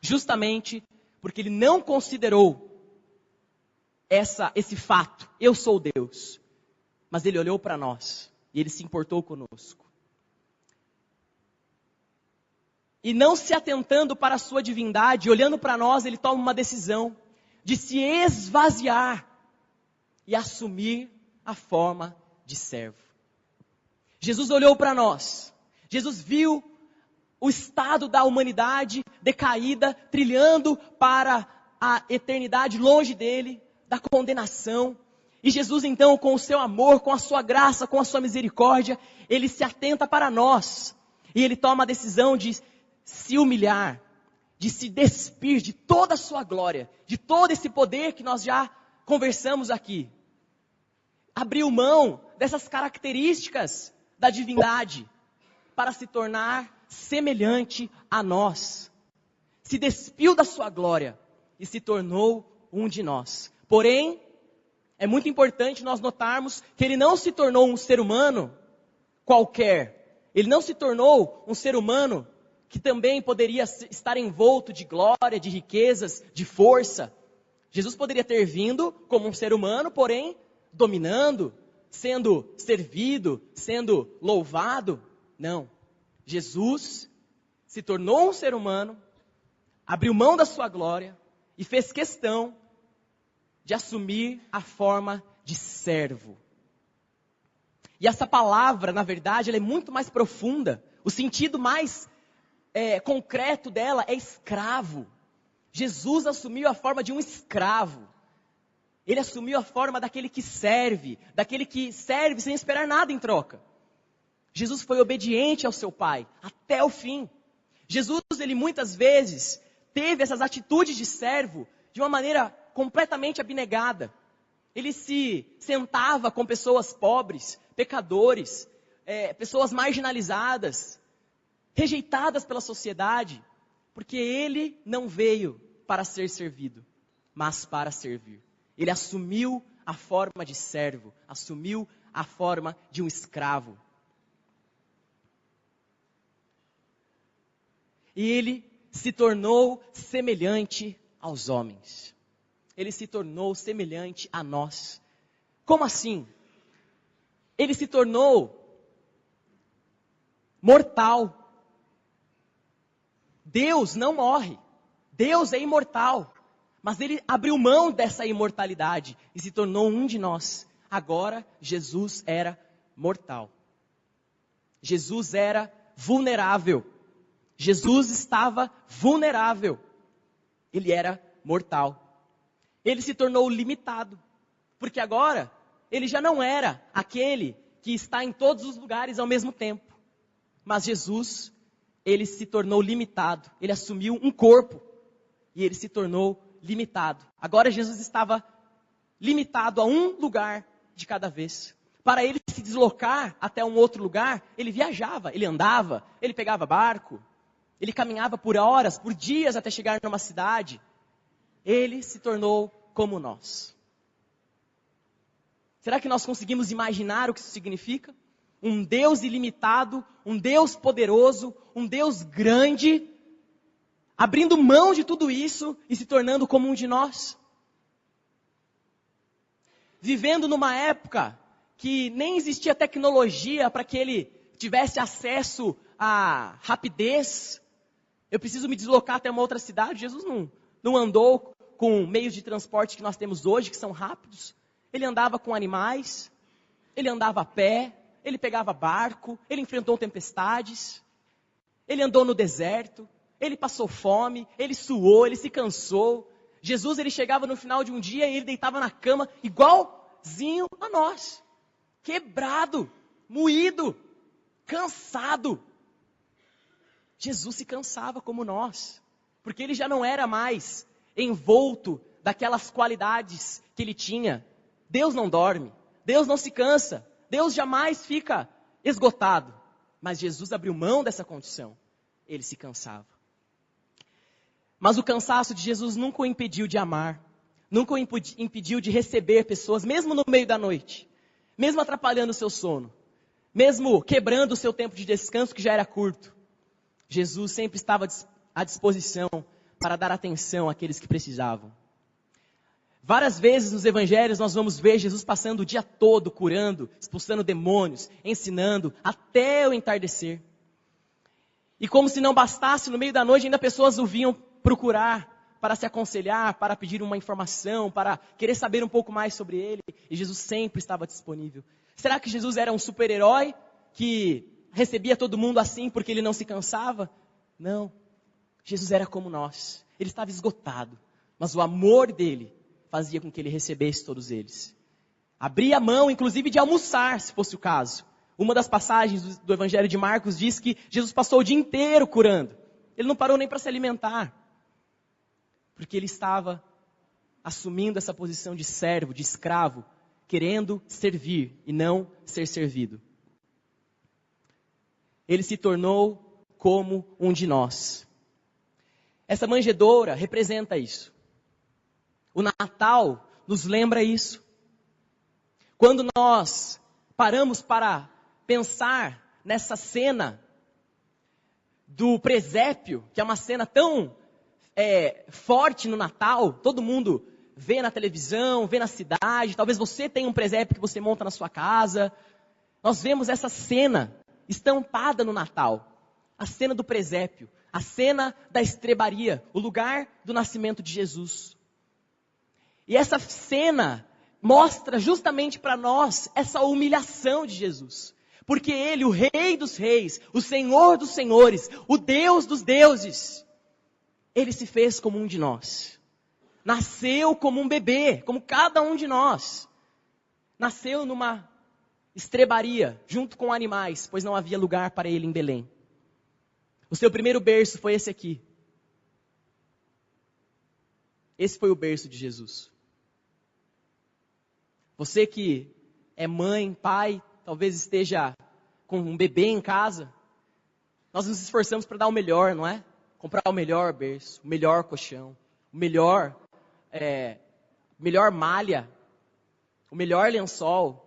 justamente porque ele não considerou esse fato, eu sou Deus, mas ele olhou para nós, e ele se importou conosco. E não se atentando para a sua divindade, olhando para nós, ele toma uma decisão de se esvaziar e assumir a forma de servo. Jesus olhou para nós, Jesus viu o estado da humanidade decaída, trilhando para a eternidade longe dele, da condenação. E Jesus então, com o seu amor, com a sua graça, com a sua misericórdia, ele se atenta para nós. E ele toma a decisão de se humilhar, de se despir de toda a sua glória, de todo esse poder que nós já conversamos aqui. Abriu mão dessas características da divindade para se tornar semelhante a nós. Se despiu da sua glória e se tornou um de nós. Porém, é muito importante nós notarmos que ele não se tornou um ser humano qualquer. Ele não se tornou um ser humano que também poderia estar envolto de glória, de riquezas, de força. Jesus poderia ter vindo como um ser humano, porém, dominando, sendo servido, sendo louvado. Não. Jesus se tornou um ser humano, abriu mão da sua glória e fez questão de assumir a forma de servo. E essa palavra, na verdade, ela é muito mais profunda. O sentido mais concreto dela é escravo. Jesus assumiu a forma de um escravo. Ele assumiu a forma daquele que serve sem esperar nada em troca. Jesus foi obediente ao seu Pai, até o fim. Jesus, ele muitas vezes teve essas atitudes de servo de uma maneira completamente abnegada. Ele se sentava com pessoas pobres, pecadores, pessoas marginalizadas, rejeitadas pela sociedade, porque ele não veio para ser servido, mas para servir. Ele assumiu a forma de servo, assumiu a forma de um escravo. E ele se tornou semelhante aos homens. Ele se tornou semelhante a nós. Como assim? Ele se tornou mortal. Deus não morre. Deus é imortal. Mas ele abriu mão dessa imortalidade e se tornou um de nós. Agora, Jesus era mortal. Jesus era vulnerável. Jesus estava vulnerável. Ele era mortal. Ele se tornou limitado. Porque agora, ele já não era aquele que está em todos os lugares ao mesmo tempo. Mas Jesus, ele se tornou limitado. Ele assumiu um corpo. E ele se tornou limitado. Agora Jesus estava limitado a um lugar de cada vez. Para ele se deslocar até um outro lugar, ele viajava, ele andava, ele pegava barco. Ele caminhava por horas, por dias até chegar numa cidade. Ele se tornou como nós. Será que nós conseguimos imaginar o que isso significa? um Deus ilimitado, um Deus poderoso, um Deus grande, abrindo mão de tudo isso e se tornando como um de nós. Vivendo numa época que nem existia tecnologia para que ele tivesse acesso à rapidez. Eu preciso me deslocar até uma outra cidade. Jesus não andou com meios de transporte que nós temos hoje, que são rápidos. Ele andava com animais, ele andava a pé, ele pegava barco, ele enfrentou tempestades, ele andou no deserto, ele passou fome, ele suou, ele se cansou. Jesus, ele chegava no final de um dia e ele deitava na cama igualzinho a nós. Quebrado, moído, cansado. Jesus se cansava como nós, porque ele já não era mais envolto daquelas qualidades que ele tinha. Deus não dorme, Deus não se cansa, Deus jamais fica esgotado. Mas Jesus abriu mão dessa condição, ele se cansava. Mas o cansaço de Jesus nunca o impediu de amar, nunca o impediu de receber pessoas, mesmo no meio da noite, mesmo atrapalhando o seu sono, mesmo quebrando o seu tempo de descanso que já era curto. Jesus sempre estava à disposição para dar atenção àqueles que precisavam. Várias vezes nos evangelhos nós vamos ver Jesus passando o dia todo curando, expulsando demônios, ensinando, até o entardecer. E como se não bastasse, no meio da noite ainda pessoas o vinham procurar para se aconselhar, para pedir uma informação, para querer saber um pouco mais sobre ele. E Jesus sempre estava disponível. Será que Jesus era um super-herói que recebia todo mundo assim porque ele não se cansava? Não. Jesus era como nós. Ele estava esgotado. Mas o amor dele fazia com que ele recebesse todos eles. Abria a mão, inclusive, de almoçar, se fosse o caso. Uma das passagens do Evangelho de Marcos diz que Jesus passou o dia inteiro curando. Ele não parou nem para se alimentar. Porque ele estava assumindo essa posição de servo, de escravo, querendo servir e não ser servido. Ele se tornou como um de nós. Essa manjedoura representa isso. O Natal nos lembra isso. Quando nós paramos para pensar nessa cena do presépio, que é uma cena tão forte no Natal, todo mundo vê na televisão, vê na cidade, talvez você tenha um presépio que você monta na sua casa. Nós vemos essa cena estampada no Natal, a cena do presépio, a cena da estrebaria, o lugar do nascimento de Jesus. E essa cena mostra justamente para nós essa humilhação de Jesus. Porque ele, o Rei dos Reis, o Senhor dos Senhores, o Deus dos deuses, ele se fez como um de nós. Nasceu como um bebê, como cada um de nós. Nasceu numa estrebaria, junto com animais, pois não havia lugar para ele em Belém. O seu primeiro berço foi esse aqui. Esse foi o berço de Jesus. Você que é mãe, pai, talvez esteja com um bebê em casa. Nós nos esforçamos para dar o melhor, não é? Comprar o melhor berço, o melhor colchão, o melhor malha, o melhor lençol,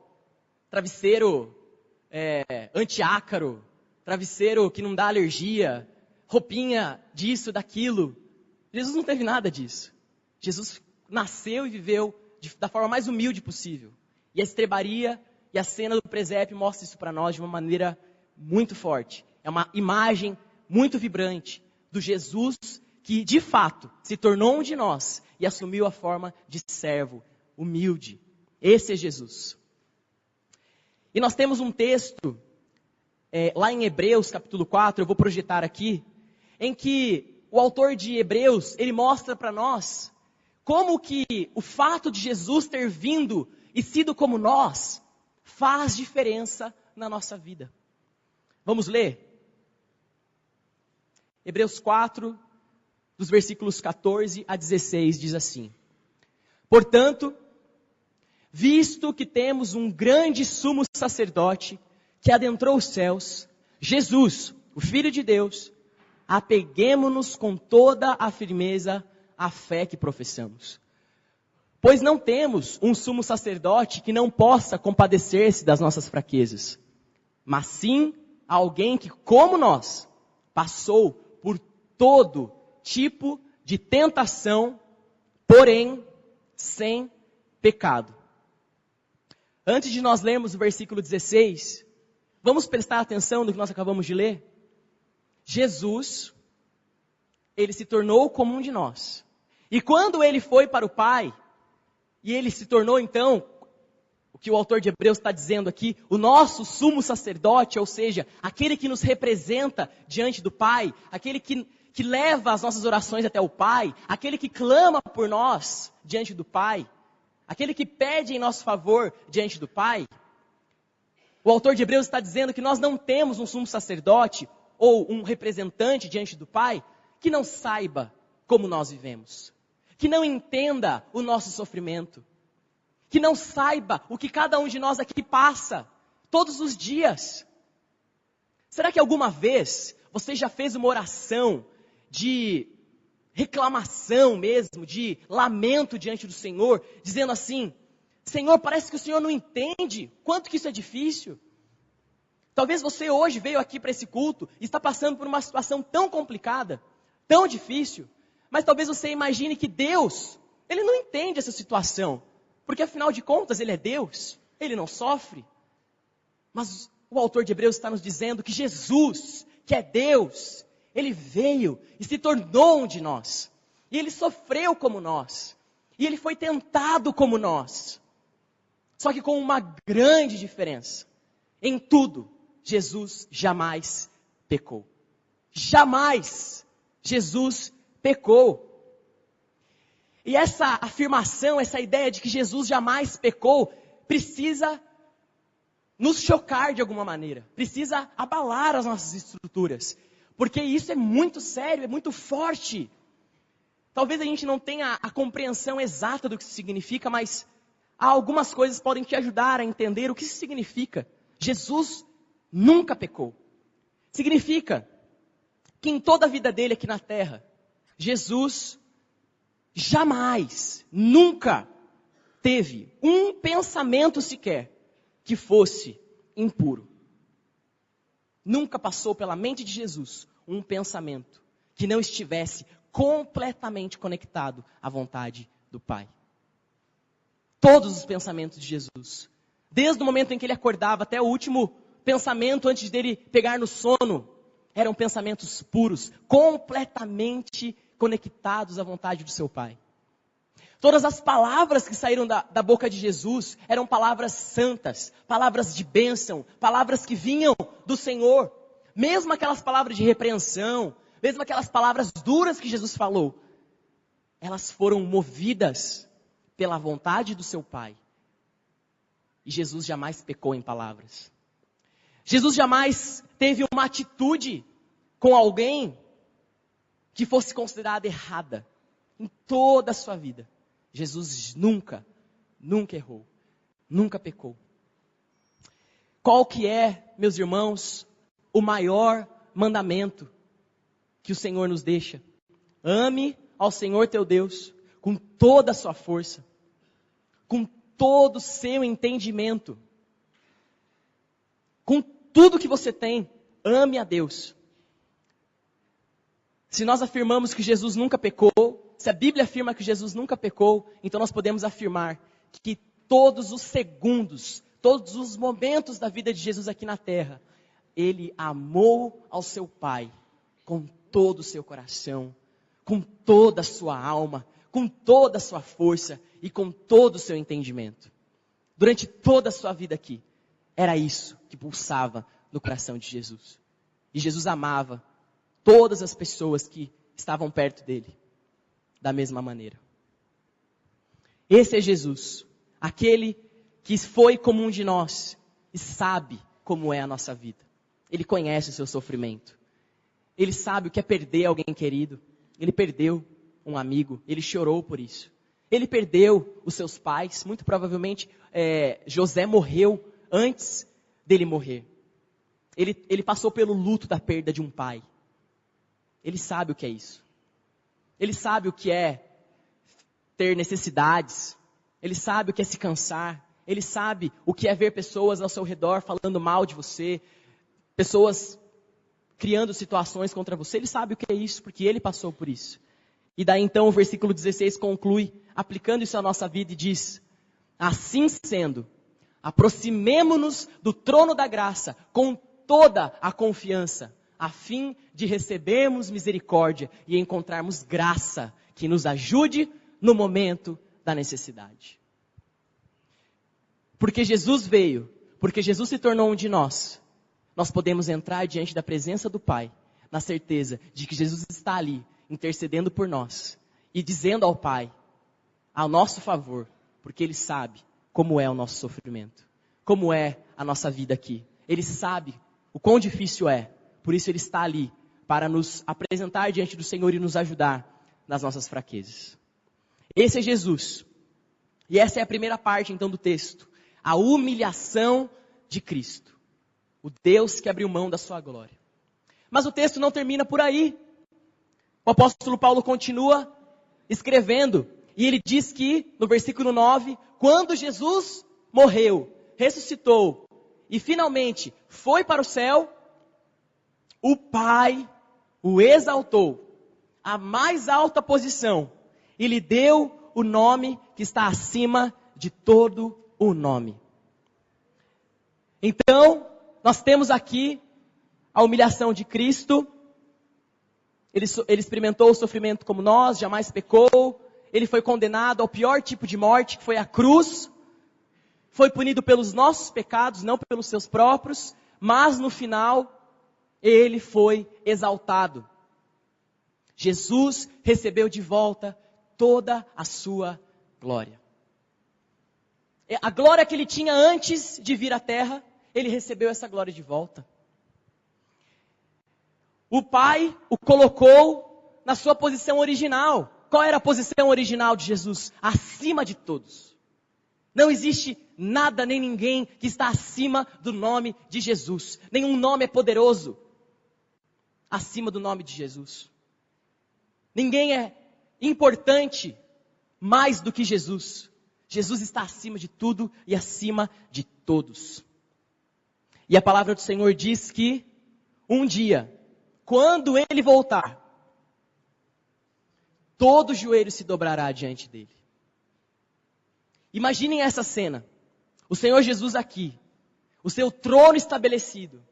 travesseiro antiácaro, travesseiro que não dá alergia, roupinha disso, daquilo. Jesus não teve nada disso. Jesus nasceu e viveu da forma mais humilde possível. E a estrebaria e a cena do presépio mostra isso para nós de uma maneira muito forte. É uma imagem muito vibrante do Jesus que, de fato, se tornou um de nós e assumiu a forma de servo, humilde. Esse é Jesus. E nós temos um texto, lá em Hebreus, capítulo 4, eu vou projetar aqui, em que o autor de Hebreus, ele mostra para nós como que o fato de Jesus ter vindo e sido como nós, faz diferença na nossa vida. Vamos ler? Hebreus 4, dos versículos 14 a 16, diz assim: Portanto, visto que temos um grande sumo sacerdote que adentrou os céus, Jesus, o Filho de Deus, apeguemo-nos com toda a firmeza à fé que professamos. Pois não temos um sumo sacerdote que não possa compadecer-se das nossas fraquezas, mas sim a alguém que, como nós, passou por todo tipo de tentação, porém sem pecado. Antes de nós lermos o versículo 16, vamos prestar atenção no que nós acabamos de ler? Jesus, ele se tornou como um de nós. E quando ele foi para o Pai, e ele se tornou então, o que o autor de Hebreus está dizendo aqui, o nosso sumo sacerdote, ou seja, aquele que nos representa diante do Pai, aquele que leva as nossas orações até o Pai, aquele que clama por nós diante do Pai, aquele que pede em nosso favor diante do Pai. O autor de Hebreus está dizendo que nós não temos um sumo sacerdote ou um representante diante do Pai que não saiba como nós vivemos, que não entenda o nosso sofrimento, que não saiba o que cada um de nós aqui passa todos os dias. Será que alguma vez você já fez uma oração de reclamação mesmo, de lamento diante do Senhor, dizendo assim: Senhor, parece que o Senhor não entende quanto que isso é difícil. Talvez você hoje veio aqui para esse culto e está passando por uma situação tão complicada, tão difícil, mas talvez você imagine que Deus, Ele não entende essa situação, porque afinal de contas Ele é Deus, Ele não sofre. Mas o autor de Hebreus está nos dizendo que Jesus, que é Deus, Ele veio e se tornou um de nós. E Ele sofreu como nós. E Ele foi tentado como nós. Só que com uma grande diferença. Em tudo, Jesus jamais pecou. Jamais Jesus pecou. E essa afirmação, essa ideia de que Jesus jamais pecou, precisa nos chocar de alguma maneira. Precisa abalar as nossas estruturas. Porque isso é muito sério, é muito forte. Talvez a gente não tenha a compreensão exata do que isso significa, mas há algumas coisas que podem te ajudar a entender o que isso significa. Jesus nunca pecou. Significa que em toda a vida dele aqui na terra, Jesus jamais, nunca teve um pensamento sequer que fosse impuro. Nunca passou pela mente de Jesus um pensamento que não estivesse completamente conectado à vontade do Pai. Todos os pensamentos de Jesus, desde o momento em que ele acordava até o último pensamento antes dele pegar no sono, eram pensamentos puros, completamente conectados à vontade do seu Pai. Todas as palavras que saíram da boca de Jesus eram palavras santas, palavras de bênção, palavras que vinham do Senhor. Mesmo aquelas palavras de repreensão, mesmo aquelas palavras duras que Jesus falou, elas foram movidas pela vontade do seu Pai. E Jesus jamais pecou em palavras. Jesus jamais teve uma atitude com alguém que fosse considerada errada em toda a sua vida. Jesus nunca errou, nunca pecou. Qual que é, meus irmãos, o maior mandamento que o Senhor nos deixa? Ame ao Senhor teu Deus com toda a sua força, com todo o seu entendimento, com tudo que você tem, ame a Deus. Se nós afirmamos que Jesus nunca pecou, se a Bíblia afirma que Jesus nunca pecou, então nós podemos afirmar que todos os segundos, todos os momentos da vida de Jesus aqui na terra, Ele amou ao seu Pai com todo o seu coração, com toda a sua alma, com toda a sua força e com todo o seu entendimento. Durante toda a sua vida aqui, era isso que pulsava no coração de Jesus. E Jesus amava todas as pessoas que estavam perto dele da mesma maneira. Esse é Jesus, aquele que foi como um de nós e sabe como é a nossa vida. Ele conhece o seu sofrimento. Ele sabe o que é perder alguém querido. Ele perdeu um amigo, ele chorou por isso. Ele perdeu os seus pais, muito provavelmente José morreu antes dele morrer. Ele passou pelo luto da perda de um pai. Ele sabe o que é isso. Ele sabe o que é ter necessidades. Ele sabe o que é se cansar. Ele sabe o que é ver pessoas ao seu redor falando mal de você, pessoas criando situações contra você. Ele sabe o que é isso, porque ele passou por isso. E daí então o versículo 16 conclui, aplicando isso à nossa vida e diz: assim sendo, aproximemo-nos do trono da graça com toda a confiança, a fim de recebermos misericórdia e encontrarmos graça que nos ajude no momento da necessidade. Porque Jesus veio, porque Jesus se tornou um de nós, nós podemos entrar diante da presença do Pai, na certeza de que Jesus está ali, intercedendo por nós e dizendo ao Pai, ao nosso favor, porque Ele sabe como é o nosso sofrimento, como é a nossa vida aqui. Ele sabe o quão difícil é, por isso Ele está ali para nos apresentar diante do Senhor e nos ajudar nas nossas fraquezas. Esse é Jesus. E essa é a primeira parte então do texto, a humilhação de Cristo, o Deus que abriu mão da sua glória. Mas o texto não termina por aí. O apóstolo Paulo continua escrevendo, e ele diz que, no versículo 9, quando Jesus morreu, ressuscitou, e finalmente foi para o céu, o Pai o exaltou à mais alta posição, e lhe deu o nome que está acima de todo o nome. Então, nós temos aqui a humilhação de Cristo. Ele experimentou o sofrimento como nós, jamais pecou. Ele foi condenado ao pior tipo de morte, que foi a cruz. Foi punido pelos nossos pecados, não pelos seus próprios. Mas no final, ele foi exaltado. Jesus recebeu de volta toda a sua glória. A glória que ele tinha antes de vir à terra, ele recebeu essa glória de volta. O Pai o colocou na sua posição original. Qual era a posição original de Jesus? Acima de todos. Não existe nada nem ninguém que está acima do nome de Jesus. Nenhum nome é poderoso acima do nome de Jesus. Ninguém é importante mais do que Jesus. Jesus está acima de tudo e acima de todos. E a palavra do Senhor diz que um dia, quando Ele voltar, todo joelho se dobrará diante dEle. Imaginem essa cena. O Senhor Jesus aqui, o seu trono estabelecido,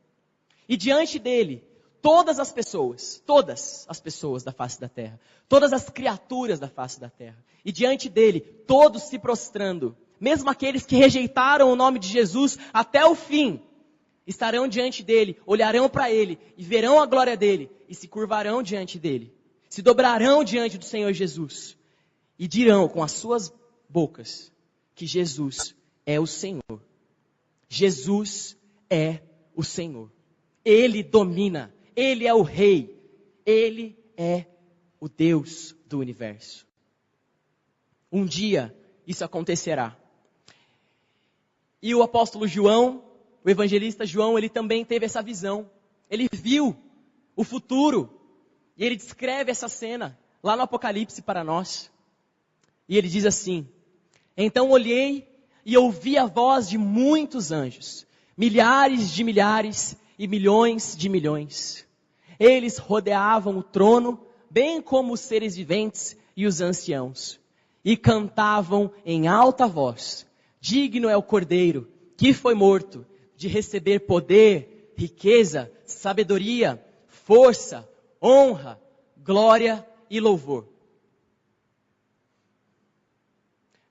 e diante dEle, todas as pessoas da face da terra, todas as criaturas da face da terra, e diante dEle, todos se prostrando, mesmo aqueles que rejeitaram o nome de Jesus até o fim, estarão diante dEle, olharão para Ele, e verão a glória dEle, e se curvarão diante dEle, se dobrarão diante do Senhor Jesus, e dirão com as suas bocas, que Jesus é o Senhor. Jesus é o Senhor. Ele domina. Ele é o Rei. Ele é o Deus do universo. Um dia isso acontecerá. E o apóstolo João, o evangelista João, ele também teve essa visão. Ele viu o futuro. E ele descreve essa cena lá no Apocalipse para nós. E ele diz assim: então olhei e ouvi a voz de muitos anjos, milhares de milhares e milhões de milhões. Eles rodeavam o trono, bem como os seres viventes e os anciãos, e cantavam em alta voz: digno é o Cordeiro, que foi morto, de receber poder, riqueza, sabedoria, força, honra, glória e louvor.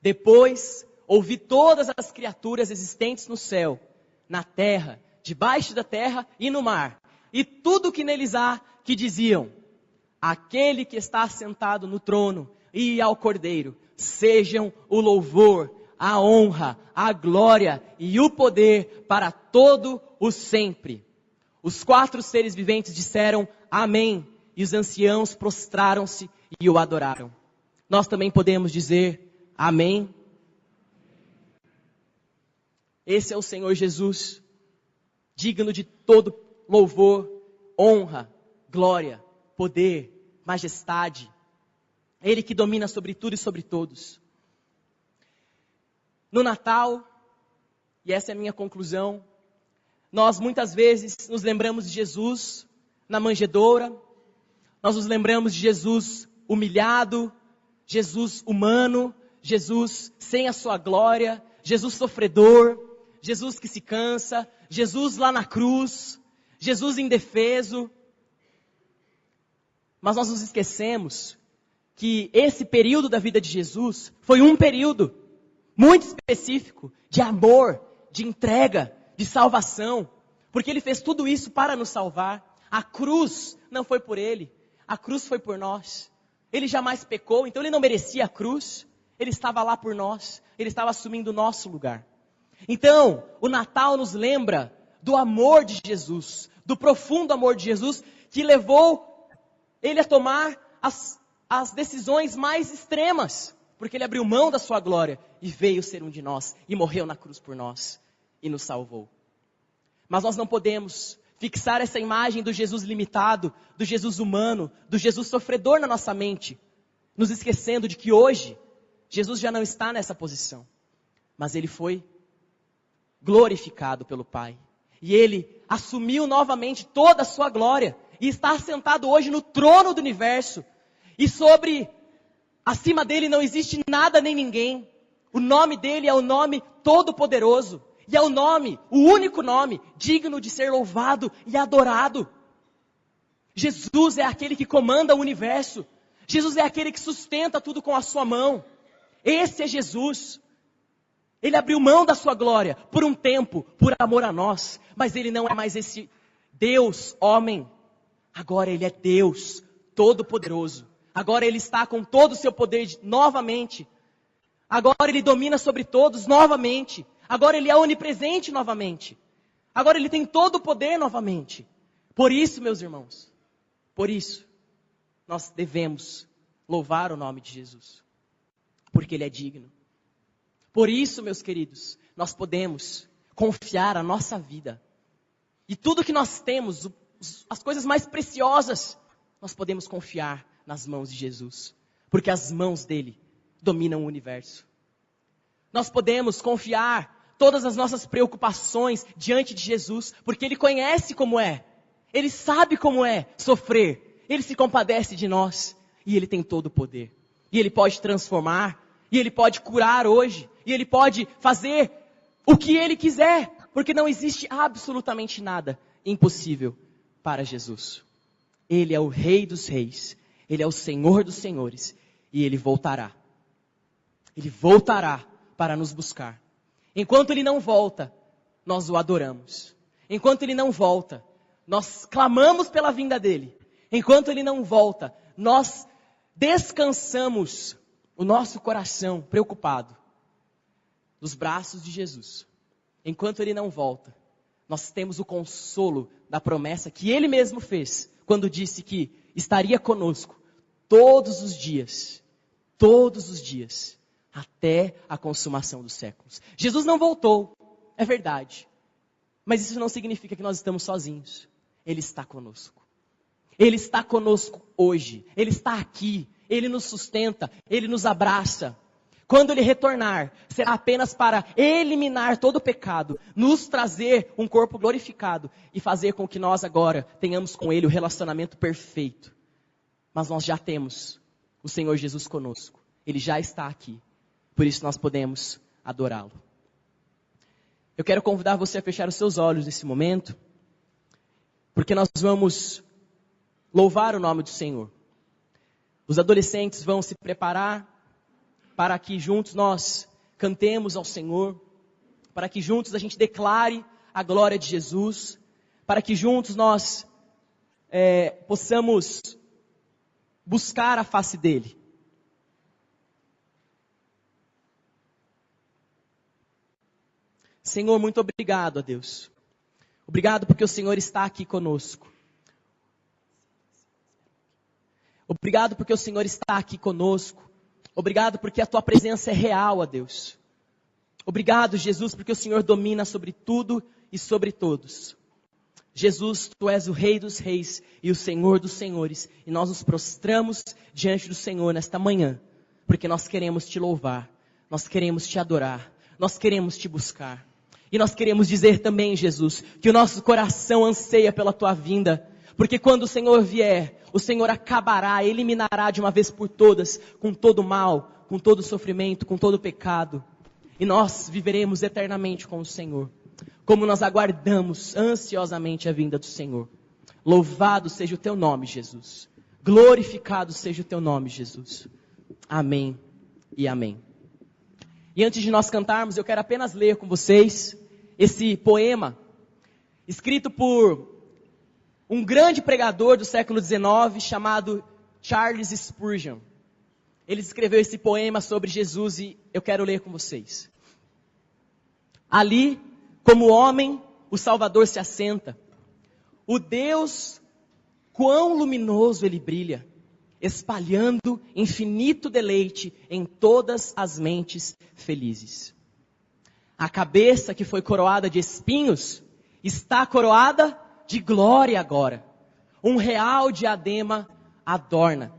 Depois, ouvi todas as criaturas existentes no céu, na terra, debaixo da terra e no mar, e tudo que neles há, que diziam: aquele que está sentado no trono e ao Cordeiro, sejam o louvor, a honra, a glória e o poder para todo o sempre. Os 4 seres viventes disseram amém, e os anciãos prostraram-se e o adoraram. Nós também podemos dizer amém. Esse é o Senhor Jesus, digno de todo louvor, honra, glória, poder, majestade. Ele que domina sobre tudo e sobre todos. No Natal, e essa é a minha conclusão, nós muitas vezes nos lembramos de Jesus na manjedoura, nós nos lembramos de Jesus humilhado, Jesus humano, Jesus sem a sua glória, Jesus sofredor, Jesus que se cansa, Jesus lá na cruz, Jesus indefeso. Mas nós nos esquecemos que esse período da vida de Jesus foi um período muito específico de amor, de entrega, de salvação. Porque Ele fez tudo isso para nos salvar. A cruz não foi por Ele, a cruz foi por nós. Ele jamais pecou, então Ele não merecia a cruz. Ele estava lá por nós, Ele estava assumindo o nosso lugar. Então, o Natal nos lembra do amor de Jesus, do profundo amor de Jesus, que levou Ele a tomar as decisões mais extremas, porque Ele abriu mão da sua glória e veio ser um de nós, e morreu na cruz por nós, e nos salvou. Mas nós não podemos fixar essa imagem do Jesus limitado, do Jesus humano, do Jesus sofredor na nossa mente, nos esquecendo de que hoje, Jesus já não está nessa posição, mas Ele foi glorificado pelo Pai, e Ele assumiu novamente toda a sua glória, e está assentado hoje no trono do universo, e acima dele não existe nada nem ninguém. O nome dele é o nome todo-poderoso, e é o único nome, digno de ser louvado e adorado. Jesus é aquele que comanda o universo, Jesus é aquele que sustenta tudo com a sua mão. Esse é Jesus. Ele abriu mão da sua glória por um tempo, por amor a nós, mas Ele não é mais esse Deus homem. Agora Ele é Deus todo-poderoso. Agora Ele está com todo o seu poder novamente. Agora Ele domina sobre todos novamente. Agora Ele é onipresente novamente. Agora Ele tem todo o poder novamente. Por isso, meus irmãos, por isso, nós devemos louvar o nome de Jesus. Porque Ele é digno. Por isso, meus queridos, nós podemos confiar a nossa vida. E tudo que nós temos, as coisas mais preciosas, nós podemos confiar nas mãos de Jesus. Porque as mãos dele dominam o universo. Nós podemos confiar todas as nossas preocupações diante de Jesus, porque Ele conhece como é. Ele sabe como é sofrer. Ele se compadece de nós. E Ele tem todo o poder. E Ele pode transformar. E Ele pode curar hoje. E Ele pode fazer o que Ele quiser. Porque não existe absolutamente nada impossível para Jesus. Ele é o Rei dos Reis. Ele é o Senhor dos Senhores. E Ele voltará. Ele voltará para nos buscar. Enquanto Ele não volta, nós o adoramos. Enquanto Ele não volta, nós clamamos pela vinda dEle. Enquanto Ele não volta, nós descansamos o nosso coração preocupado nos braços de Jesus. Enquanto Ele não volta, nós temos o consolo da promessa que Ele mesmo fez, quando disse que estaria conosco todos os dias, até a consumação dos séculos. Jesus não voltou, é verdade, mas isso não significa que nós estamos sozinhos. Ele está conosco. Ele está conosco hoje, Ele está aqui, Ele nos sustenta, Ele nos abraça. Quando Ele retornar, será apenas para eliminar todo o pecado, nos trazer um corpo glorificado e fazer com que nós agora tenhamos com Ele o relacionamento perfeito. Mas nós já temos o Senhor Jesus conosco, Ele já está aqui, por isso nós podemos adorá-lo. Eu quero convidar você a fechar os seus olhos nesse momento, porque nós vamos louvar o nome do Senhor. Os adolescentes vão se preparar para que juntos nós cantemos ao Senhor, para que juntos a gente declare a glória de Jesus, para que juntos nós possamos buscar a face dEle. Senhor, muito obrigado a Deus. Obrigado porque o Senhor está aqui conosco. Obrigado porque o Senhor está aqui conosco. Obrigado porque a Tua presença é real, ó Deus. Obrigado, Jesus, porque o Senhor domina sobre tudo e sobre todos. Jesus, Tu és o Rei dos Reis e o Senhor dos Senhores. E nós nos prostramos diante do Senhor nesta manhã, porque nós queremos Te louvar, nós queremos Te adorar, nós queremos Te buscar. E nós queremos dizer também, Jesus, que o nosso coração anseia pela tua vinda. Porque quando o Senhor vier, o Senhor acabará, eliminará de uma vez por todas, com todo o mal, com todo o sofrimento, com todo o pecado. E nós viveremos eternamente com o Senhor. Como nós aguardamos ansiosamente a vinda do Senhor. Louvado seja o teu nome, Jesus. Glorificado seja o teu nome, Jesus. Amém e amém. E antes de nós cantarmos, eu quero apenas ler com vocês esse poema, escrito por um grande pregador do século XIX, chamado Charles Spurgeon. Ele escreveu esse poema sobre Jesus e eu quero ler com vocês. Ali, como homem, o Salvador se assenta. O Deus, quão luminoso ele brilha, espalhando infinito deleite em todas as mentes felizes. A cabeça que foi coroada de espinhos, está coroada de glória agora. Um real diadema adorna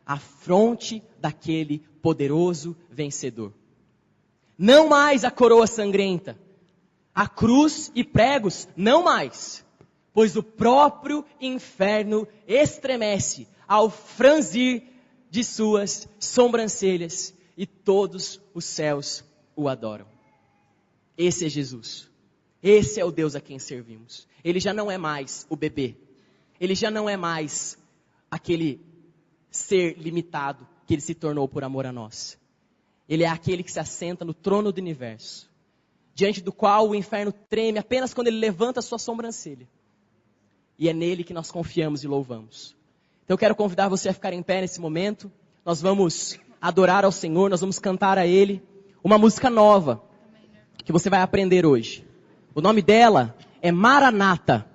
a fronte daquele poderoso vencedor. Não mais a coroa sangrenta, a cruz e pregos, não mais. Pois o próprio inferno estremece ao franzir de suas sobrancelhas e todos os céus o adoram. Esse é Jesus. Esse é o Deus a quem servimos. Ele já não é mais o bebê. Ele já não é mais aquele ser limitado que ele se tornou por amor a nós. Ele é aquele que se assenta no trono do universo, diante do qual o inferno treme apenas quando ele levanta a sua sobrancelha. E é nele que nós confiamos e louvamos. Então eu quero convidar você a ficar em pé nesse momento. Nós vamos adorar ao Senhor, nós vamos cantar a Ele uma música nova que você vai aprender hoje. O nome dela é Maranata.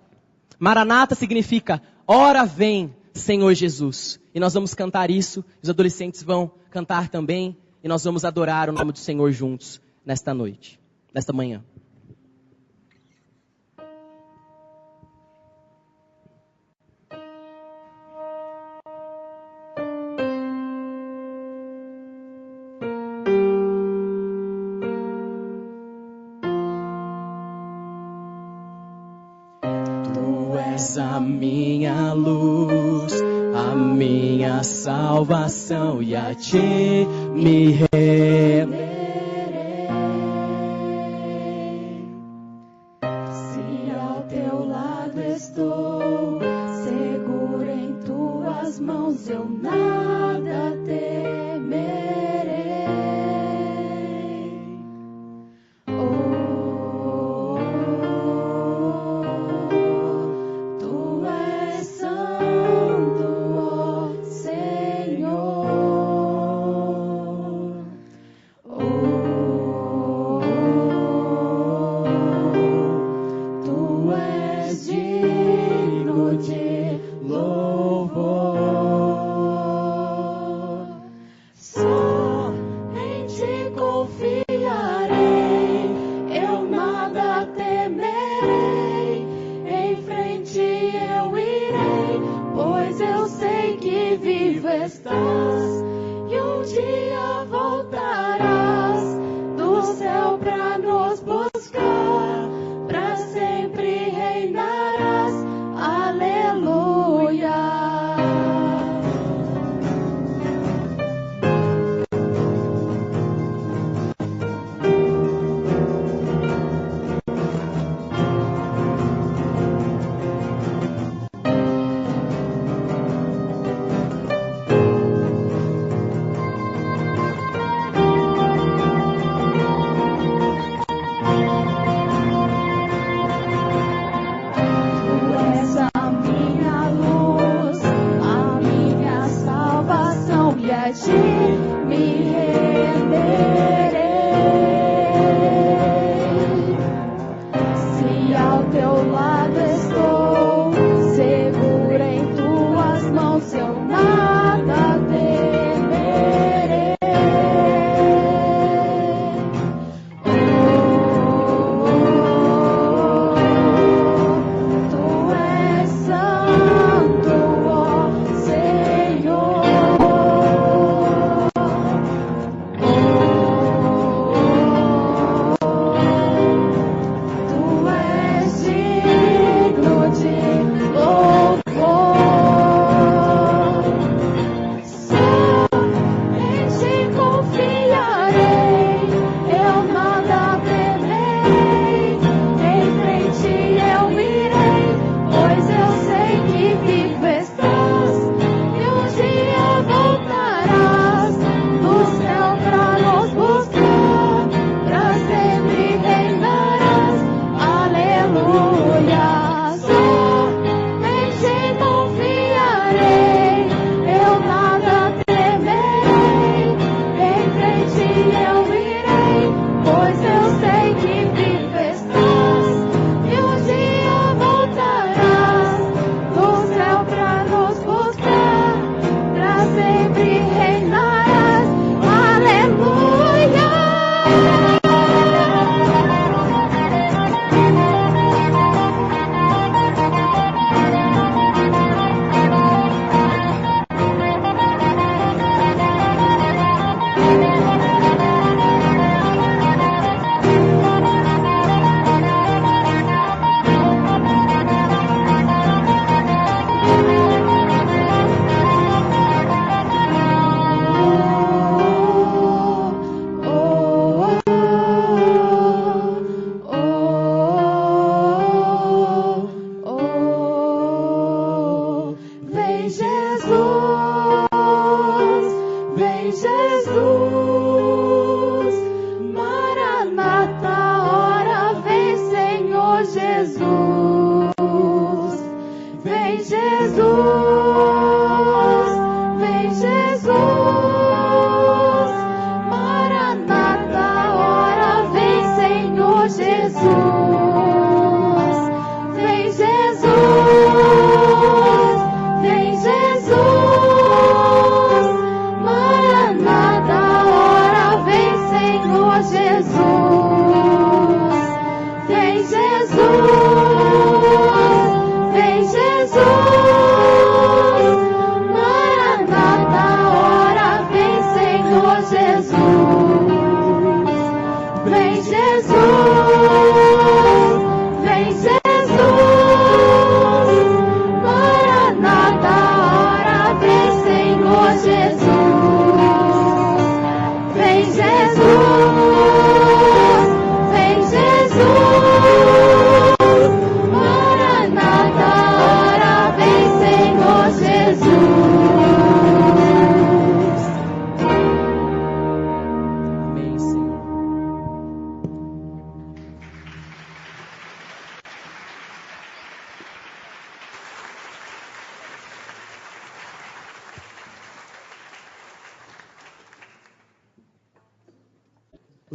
Maranata significa, ora vem, Senhor Jesus. E nós vamos cantar isso, os adolescentes vão cantar também, e nós vamos adorar o nome do Senhor juntos nesta noite, nesta manhã. A minha luz, a minha salvação, e a ti me renderei. Se ao teu lado estou, seguro em tuas mãos, eu nada temerei.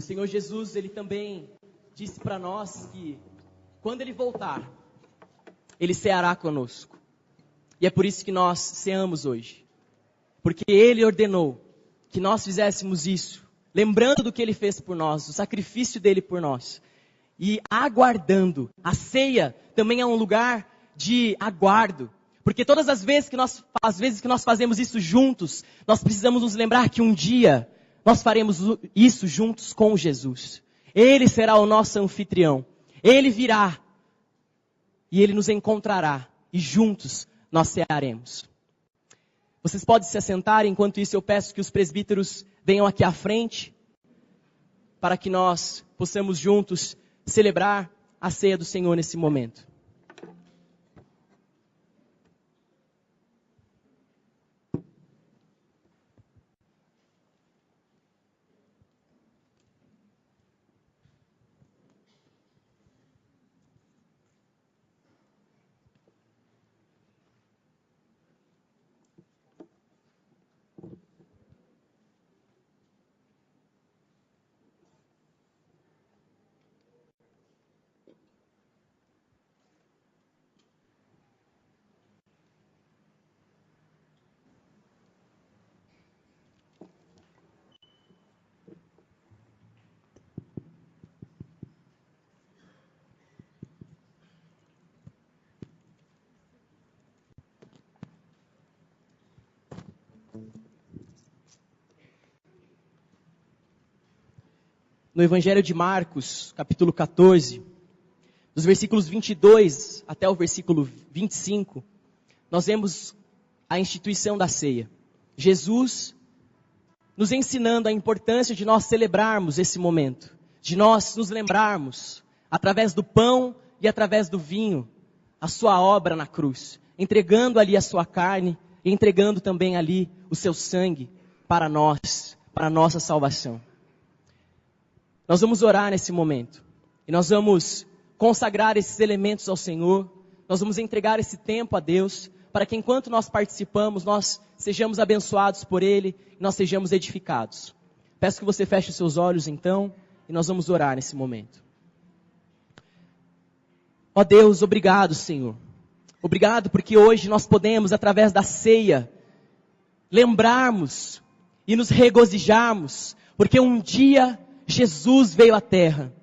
Senhor Jesus, Ele também disse para nós que quando Ele voltar, Ele ceará conosco. E é por isso que nós ceamos hoje. Porque Ele ordenou que nós fizéssemos isso, lembrando do que Ele fez por nós, do sacrifício dEle por nós. E aguardando. A ceia também é um lugar de aguardo. Porque todas as vezes que nós fazemos isso juntos, nós precisamos nos lembrar que um dia nós faremos isso juntos com Jesus. Ele será o nosso anfitrião. Ele virá e Ele nos encontrará. E juntos nós cearemos. Vocês podem se assentar, enquanto isso eu peço que os presbíteros venham aqui à frente, para que nós possamos juntos celebrar a ceia do Senhor nesse momento. No Evangelho de Marcos, capítulo 14, dos versículos 22 até o versículo 25, nós vemos a instituição da ceia. Jesus nos ensinando a importância de nós celebrarmos esse momento, de nós nos lembrarmos, através do pão e através do vinho, a sua obra na cruz, entregando ali a sua carne e entregando também ali o seu sangue para nós, para a nossa salvação. Nós vamos orar nesse momento. E nós vamos consagrar esses elementos ao Senhor. Nós vamos entregar esse tempo a Deus. Para que enquanto nós participamos, nós sejamos abençoados por Ele. E nós sejamos edificados. Peço que você feche os seus olhos então. E nós vamos orar nesse momento. Ó Deus, obrigado, Senhor. Obrigado porque hoje nós podemos, através da ceia, lembrarmos e nos regozijarmos. Porque um dia Jesus veio à terra,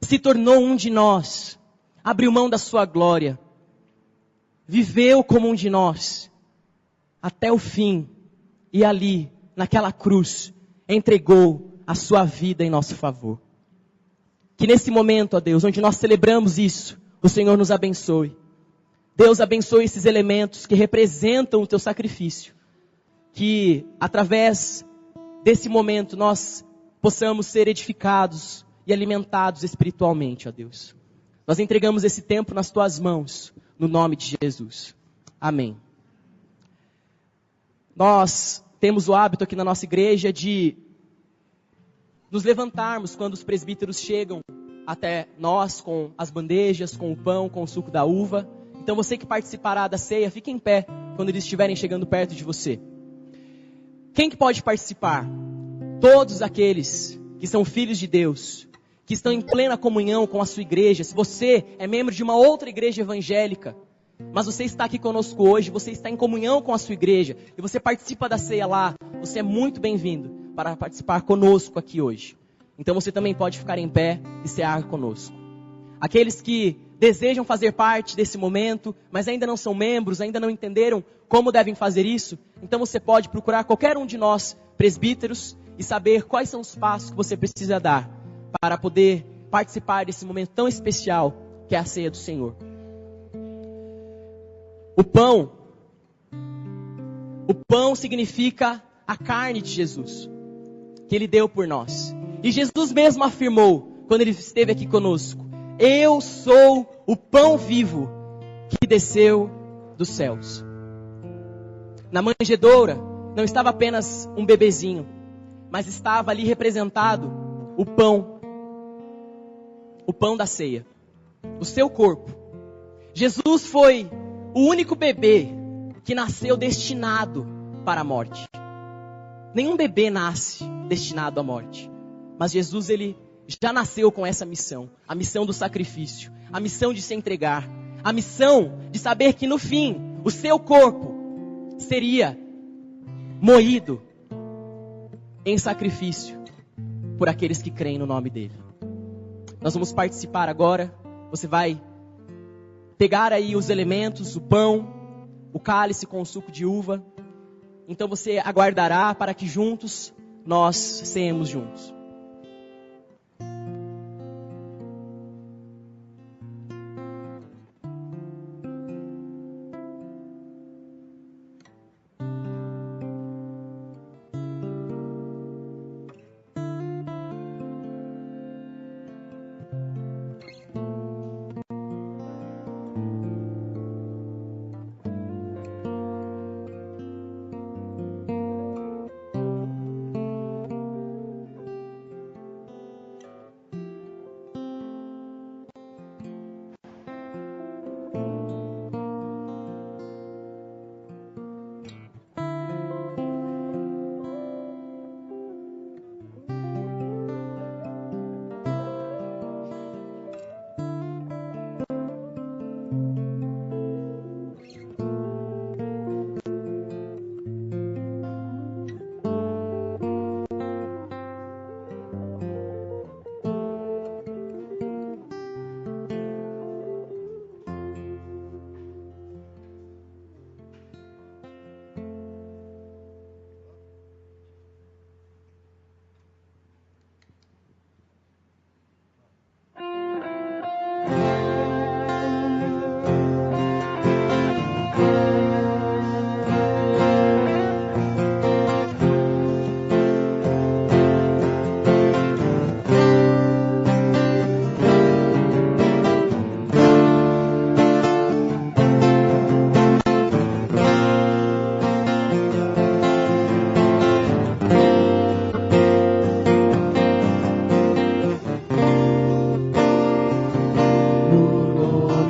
se tornou um de nós, abriu mão da sua glória, viveu como um de nós, até o fim, e ali, naquela cruz, entregou a sua vida em nosso favor. Que nesse momento, ó Deus, onde nós celebramos isso, o Senhor nos abençoe. Deus abençoe esses elementos que representam o teu sacrifício. Que através desse momento nós possamos ser edificados e alimentados espiritualmente, ó Deus. Nós entregamos esse tempo nas tuas mãos, no nome de Jesus. Amém. Nós temos o hábito aqui na nossa igreja de nos levantarmos quando os presbíteros chegam até nós com as bandejas, com o pão, com o suco da uva. Então você que participará da ceia, fique em pé quando eles estiverem chegando perto de você. Quem que pode participar? Todos aqueles que são filhos de Deus, que estão em plena comunhão com a sua igreja. Se você é membro de uma outra igreja evangélica, mas você está aqui conosco hoje, você está em comunhão com a sua igreja, e você participa da ceia lá, você é muito bem-vindo para participar conosco aqui hoje. Então você também pode ficar em pé e cear conosco. Aqueles que desejam fazer parte desse momento, mas ainda não são membros, ainda não entenderam como devem fazer isso, então você pode procurar qualquer um de nós, presbíteros, e saber quais são os passos que você precisa dar para poder participar desse momento tão especial que é a ceia do Senhor. O pão significa a carne de Jesus, que Ele deu por nós. E Jesus mesmo afirmou, quando Ele esteve aqui conosco, eu sou o pão vivo que desceu dos céus. Na manjedoura não estava apenas um bebezinho, mas estava ali representado o pão da ceia, o seu corpo. Jesus foi o único bebê que nasceu destinado para a morte. Nenhum bebê nasce destinado à morte, mas Jesus ele já nasceu com essa missão. A missão do sacrifício. A missão de se entregar. A missão de saber que no fim, o seu corpo seria moído em sacrifício por aqueles que creem no nome dele. Nós vamos participar agora. Você vai pegar aí os elementos, o pão, o cálice com o suco de uva. Então você aguardará para que juntos nós ceemos juntos.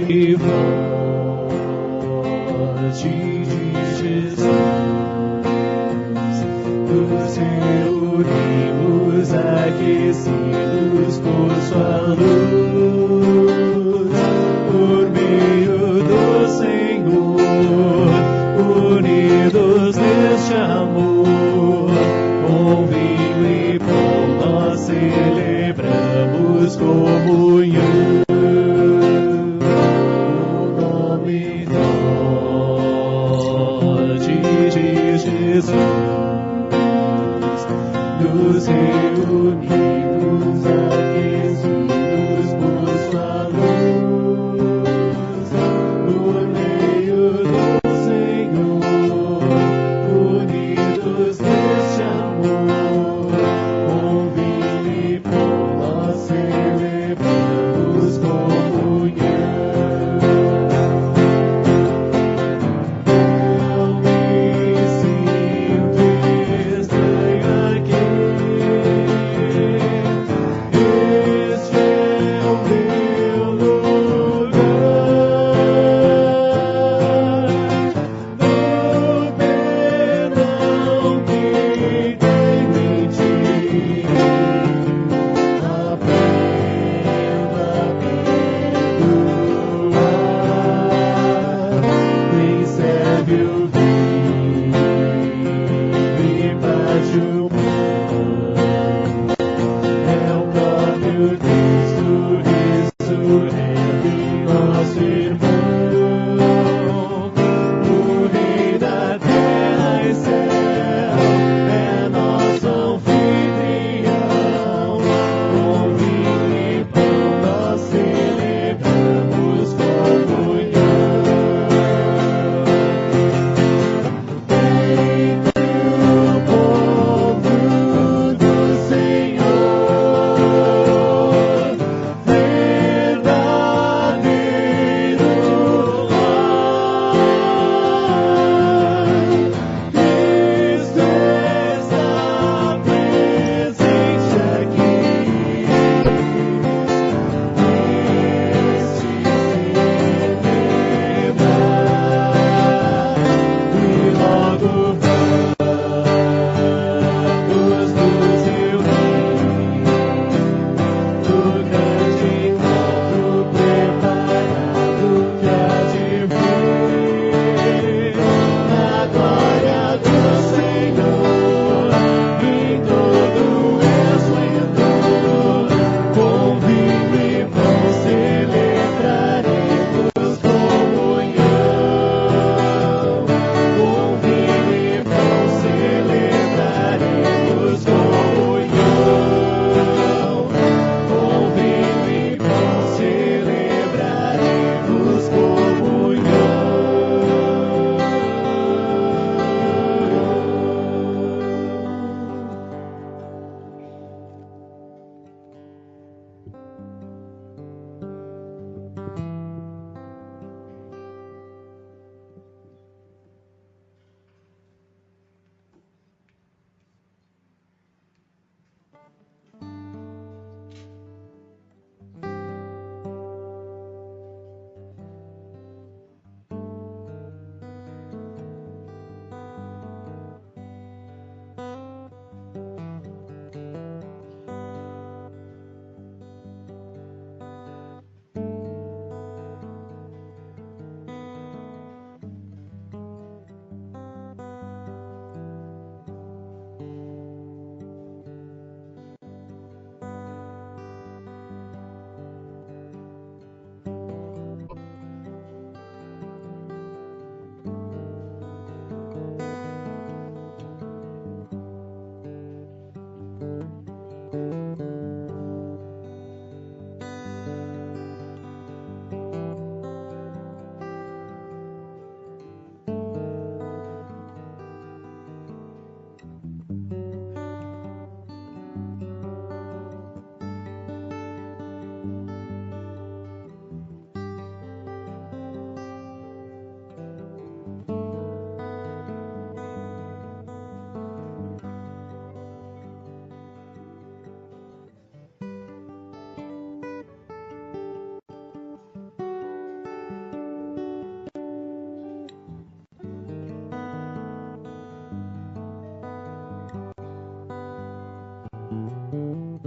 Aqui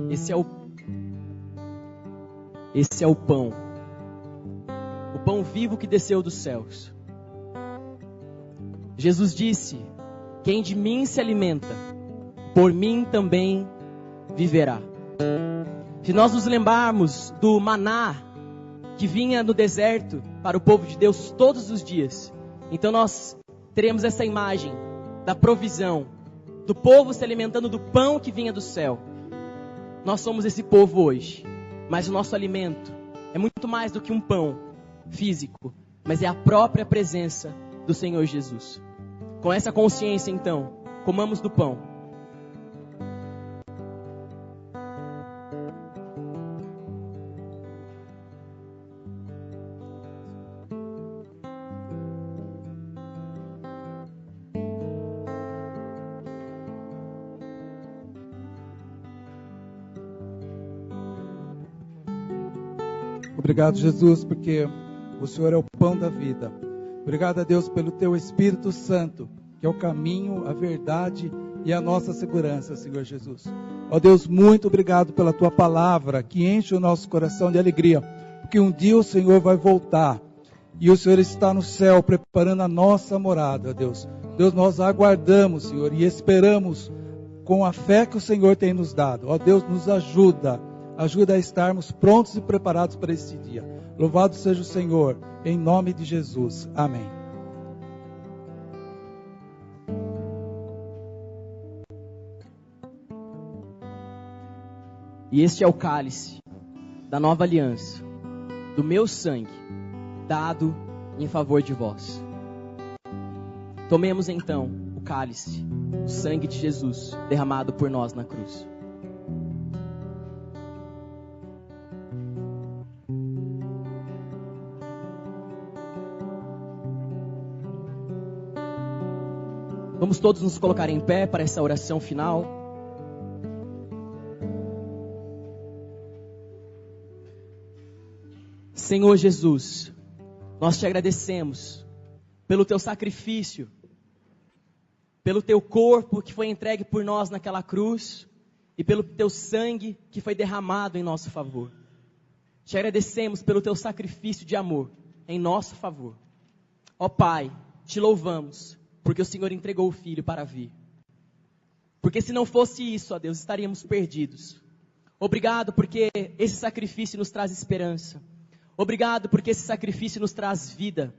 Esse é o pão vivo que desceu dos céus. Jesus disse: quem de mim se alimenta, por mim também viverá. Se nós nos lembrarmos do maná que vinha no deserto para o povo de Deus todos os dias, então nós teremos essa imagem da provisão, do povo se alimentando do pão que vinha do céu. Nós somos esse povo hoje, mas o nosso alimento é muito mais do que um pão físico, mas é a própria presença do Senhor Jesus. Com essa consciência, então, comamos do pão. Obrigado, Jesus, porque o Senhor é o pão da vida. Obrigado a Deus pelo Teu Espírito Santo, que é o caminho, a verdade e a nossa segurança, Senhor Jesus. Ó Deus, muito obrigado pela Tua palavra, que enche o nosso coração de alegria, porque um dia o Senhor vai voltar, e o Senhor está no céu, preparando a nossa morada, ó Deus. Deus, nós aguardamos, Senhor, e esperamos com a fé que o Senhor tem nos dado. Ó Deus, nos ajuda a estarmos prontos e preparados para esse dia. Louvado seja o Senhor, em nome de Jesus. Amém. E este é o cálice da nova aliança, do meu sangue, dado em favor de vós. Tomemos então o cálice, o sangue de Jesus derramado por nós na cruz. Vamos todos nos colocar em pé para essa oração final. Senhor Jesus, nós te agradecemos pelo teu sacrifício, pelo teu corpo que foi entregue por nós naquela cruz e pelo teu sangue que foi derramado em nosso favor. Te agradecemos pelo teu sacrifício de amor em nosso favor. Ó Pai, te louvamos porque o Senhor entregou o Filho para vir. Porque se não fosse isso, ó Deus, estaríamos perdidos. Obrigado porque esse sacrifício nos traz esperança. Obrigado porque esse sacrifício nos traz vida.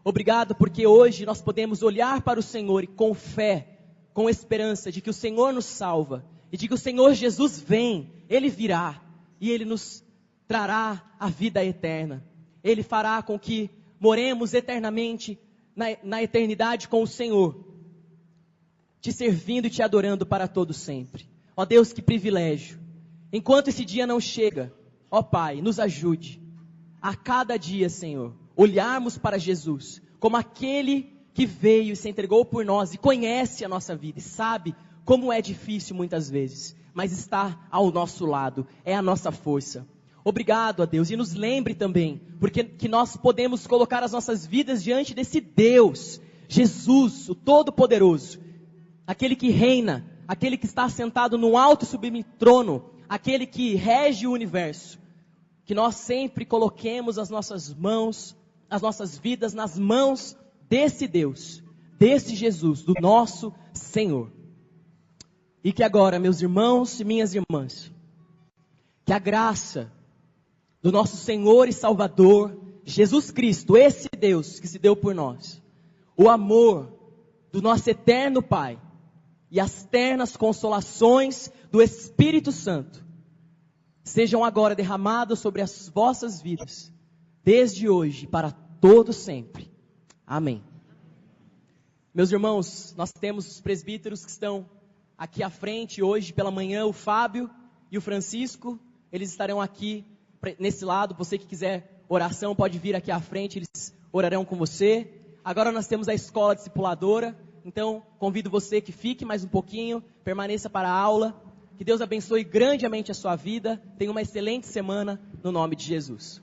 Obrigado porque hoje nós podemos olhar para o Senhor e com fé, com esperança de que o Senhor nos salva e de que o Senhor Jesus vem, Ele virá e Ele nos trará a vida eterna. Ele fará com que moremos eternamente na eternidade com o Senhor, te servindo e te adorando para todo sempre. Ó Deus, que privilégio. Enquanto esse dia não chega, ó Pai, nos ajude a cada dia, Senhor, olharmos para Jesus como aquele que veio e se entregou por nós e conhece a nossa vida e sabe como é difícil muitas vezes, mas está ao nosso lado, é a nossa força. Obrigado a Deus, e nos lembre também, porque que nós podemos colocar as nossas vidas diante desse Deus, Jesus, o Todo-Poderoso, aquele que reina, aquele que está sentado no alto e sublime trono, aquele que rege o universo. Que nós sempre coloquemos as nossas mãos, as nossas vidas nas mãos desse Deus, desse Jesus, do nosso Senhor. E que agora, meus irmãos e minhas irmãs, que a graça do nosso Senhor e Salvador, Jesus Cristo, esse Deus que se deu por nós, o amor do nosso eterno Pai e as ternas consolações do Espírito Santo, sejam agora derramados sobre as vossas vidas, desde hoje para todo sempre. Amém. Meus irmãos, nós temos os presbíteros que estão aqui à frente hoje pela manhã, o Fábio e o Francisco, eles estarão aqui nesse lado. Você que quiser oração pode vir aqui à frente, eles orarão com você. Agora nós temos a escola discipuladora, então convido você que fique mais um pouquinho, permaneça para a aula. Que Deus abençoe grandemente a sua vida. Tenha uma excelente semana no nome de Jesus.